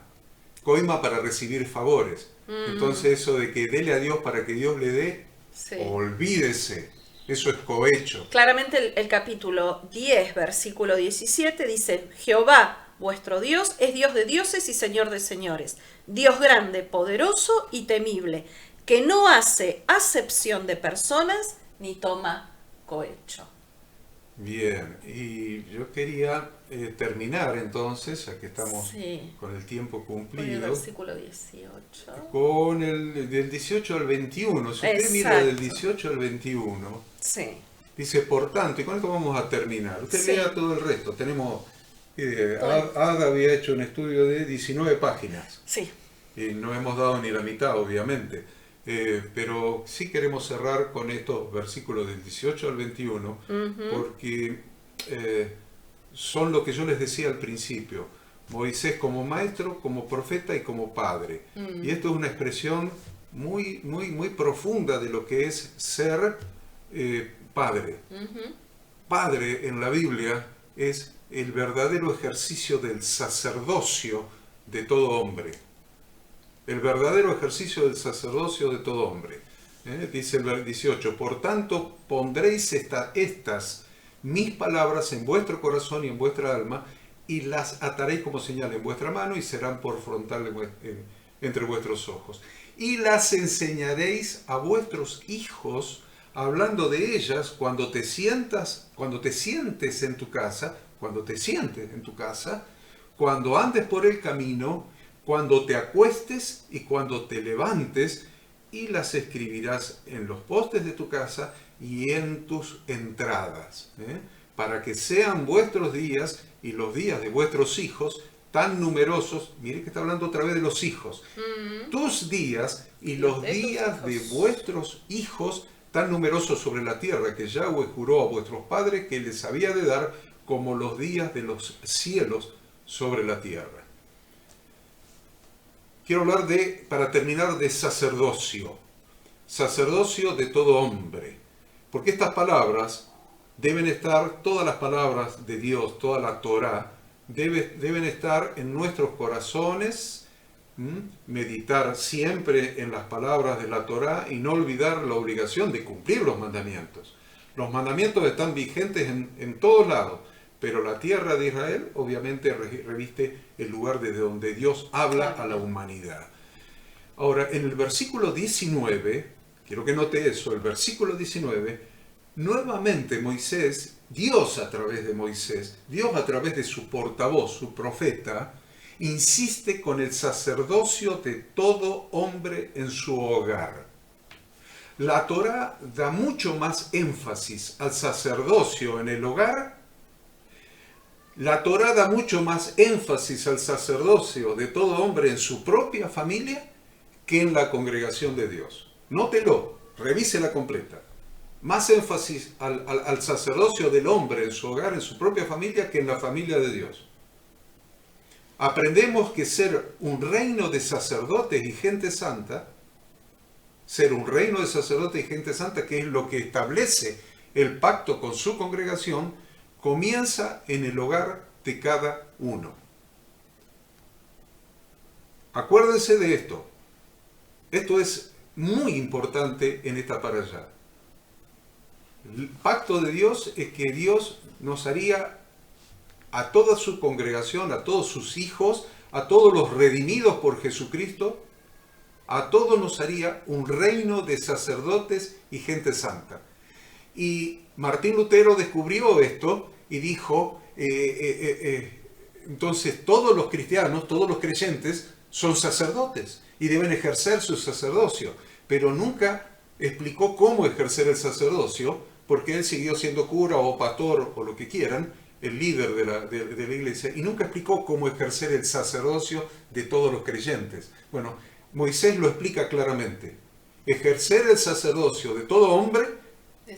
Coima para recibir favores. Entonces eso de que dele a Dios para que Dios le dé, Sí. olvídese. Eso es cohecho. Claramente el capítulo 10, versículo 17 dice, Jehová, vuestro Dios, es Dios de dioses y Señor de señores, Dios grande, poderoso y temible, que no hace acepción de personas ni toma cohecho. Bien, y yo quería terminar entonces, ya que estamos Sí. con el tiempo Por el cumplido, versículo 18. con el del 18 al 21. Si usted mira del Exacto. 18 al 21, Sí. dice, por tanto, y con esto vamos a terminar. Usted Sí. lea todo el resto. Tenemos, Todo. Ada había hecho un estudio de 19 páginas, Sí. y no hemos dado ni la mitad, obviamente. Pero sí queremos cerrar con estos versículos del 18 al 21, porque son lo que yo les decía al principio. Moisés como maestro, como profeta y como padre. Y esto es una expresión muy, muy, muy profunda de lo que es ser padre. Padre en la Biblia es el verdadero ejercicio del sacerdocio de todo hombre. El verdadero ejercicio del sacerdocio de todo hombre. Dice el 18, por tanto pondréis estas mis palabras en vuestro corazón y en vuestra alma, y las ataréis como señal en vuestra mano, y serán por frontal entre vuestros ojos. Y las enseñaréis a vuestros hijos, hablando de ellas cuando te sientes en tu casa, cuando andes por el camino, cuando te acuestes y cuando te levantes, y las escribirás en los postes de tu casa y en tus entradas, para que sean vuestros días y los días de vuestros hijos tan numerosos. Mire que está hablando otra vez de los hijos. Tus días y los días de vuestros hijos tan numerosos sobre la tierra, que Yahweh juró a vuestros padres que les había de dar, como los días de los cielos sobre la tierra. Quiero hablar para terminar, de sacerdocio. Sacerdocio de todo hombre. Porque estas palabras deben estar, todas las palabras de Dios, toda la Torá, deben estar en nuestros corazones, meditar siempre en las palabras de la Torá y no olvidar la obligación de cumplir los mandamientos. Los mandamientos están vigentes en todos lados, pero la tierra de Israel obviamente reviste el lugar desde donde Dios habla a la humanidad. Ahora, en el versículo 19, quiero que note eso, el versículo 19, nuevamente Dios a través de su portavoz, su profeta, insiste con el sacerdocio de todo hombre en su hogar. La Torá da mucho más énfasis al sacerdocio en el hogar. La Torá da mucho más énfasis al sacerdocio de todo hombre en su propia familia que en la congregación de Dios. Nótelo, revísela completa. Más énfasis al sacerdocio del hombre en su hogar, en su propia familia, que en la familia de Dios. Aprendemos que ser un reino de sacerdotes y gente santa, que es lo que establece el pacto con su congregación, comienza en el hogar de cada uno. Acuérdense de esto. Esto es muy importante en esta parashá. El pacto de Dios es que Dios nos haría a toda su congregación, a todos sus hijos, a todos los redimidos por Jesucristo, a todos nos haría un reino de sacerdotes y gente santa. Y Martín Lutero descubrió esto y dijo, entonces todos los cristianos, todos los creyentes son sacerdotes y deben ejercer su sacerdocio, pero nunca explicó cómo ejercer el sacerdocio, porque él siguió siendo cura o pastor o lo que quieran, el líder de la iglesia, y nunca explicó cómo ejercer el sacerdocio de todos los creyentes. Bueno, Moisés lo explica claramente. Ejercer el sacerdocio de todo hombre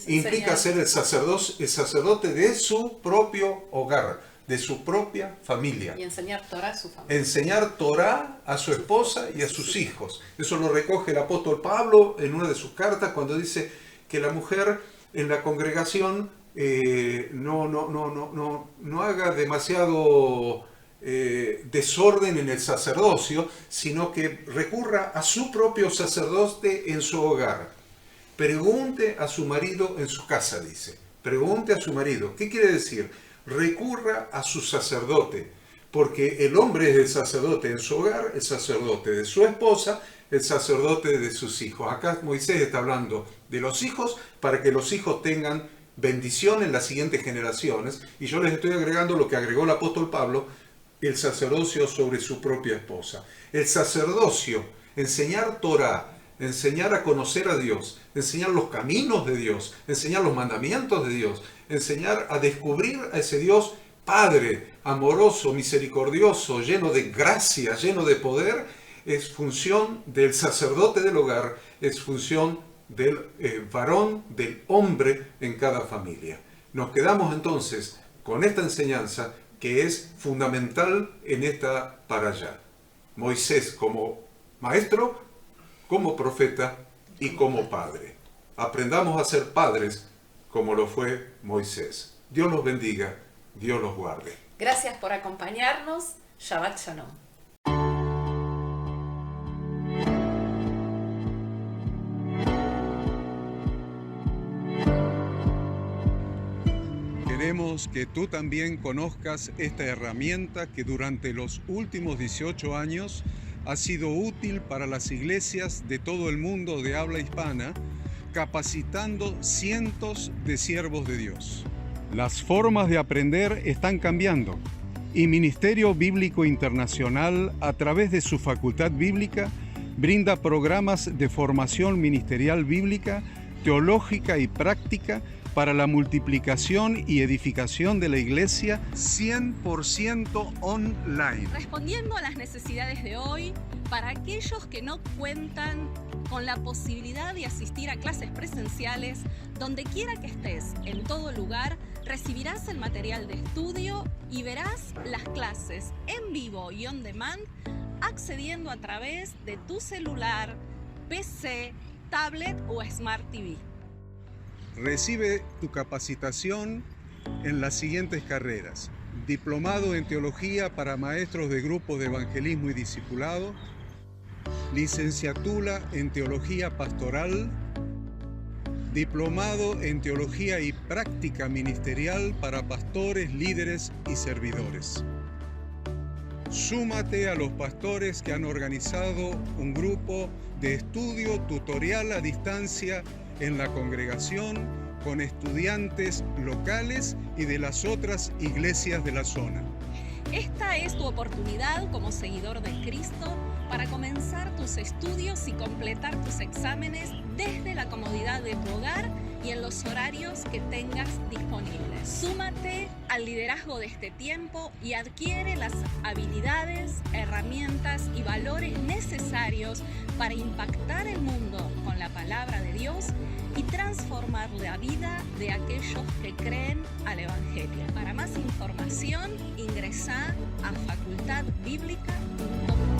implica ser el sacerdote de su propio hogar, de su propia familia. Y enseñar Torah a su familia. Enseñar Torah a su esposa y a sus hijos. Eso lo recoge el apóstol Pablo en una de sus cartas cuando dice que la mujer en la congregación no haga demasiado desorden en el sacerdocio, sino que recurra a su propio sacerdote en su hogar. Pregunte a su marido en su casa, dice. Pregunte a su marido. ¿Qué quiere decir? Recurra a su sacerdote, porque el hombre es el sacerdote en su hogar, el sacerdote de su esposa, el sacerdote de sus hijos. Acá Moisés está hablando de los hijos para que los hijos tengan bendición en las siguientes generaciones, y yo les estoy agregando lo que agregó el apóstol Pablo, el sacerdocio sobre su propia esposa. El sacerdocio, enseñar Torah, enseñar a conocer a Dios, enseñar los caminos de Dios, enseñar los mandamientos de Dios, enseñar a descubrir a ese Dios Padre, amoroso, misericordioso, lleno de gracia, lleno de poder, es función del sacerdote del hogar, es función del varón, del hombre en cada familia. Nos quedamos entonces con esta enseñanza que es fundamental en esta parashá. Moisés como maestro, como profeta y como padre. Aprendamos a ser padres como lo fue Moisés. Dios los bendiga, Dios los guarde. Gracias por acompañarnos. Shabbat Shalom. Queremos que tú también conozcas esta herramienta que durante los últimos 18 años ha sido útil para las iglesias de todo el mundo de habla hispana, capacitando cientos de siervos de Dios. Las formas de aprender están cambiando y Ministerio Bíblico Internacional, a través de su facultad bíblica, brinda programas de formación ministerial bíblica, teológica y práctica para la multiplicación y edificación de la iglesia 100% online. Respondiendo a las necesidades de hoy, para aquellos que no cuentan con la posibilidad de asistir a clases presenciales, donde quiera que estés, en todo lugar, recibirás el material de estudio y verás las clases en vivo y on demand, accediendo a través de tu celular, PC, tablet o Smart TV. Recibe tu capacitación en las siguientes carreras: diplomado en teología para maestros de grupos de evangelismo y discipulado, licenciatura en teología pastoral, diplomado en teología y práctica ministerial para pastores, líderes y servidores. Súmate a los pastores que han organizado un grupo de estudio tutorial a distancia en la congregación con estudiantes locales y de las otras iglesias de la zona. Esta es tu oportunidad como seguidor de Cristo para comenzar tus estudios y completar tus exámenes desde la comodidad de tu hogar y en los horarios que tengas disponibles. Súmate al liderazgo de este tiempo y adquiere las habilidades, herramientas y valores necesarios para impactar el mundo con la palabra de Dios y transformar la vida de aquellos que creen al Evangelio. Para más información, ingresá a facultadbiblica.com.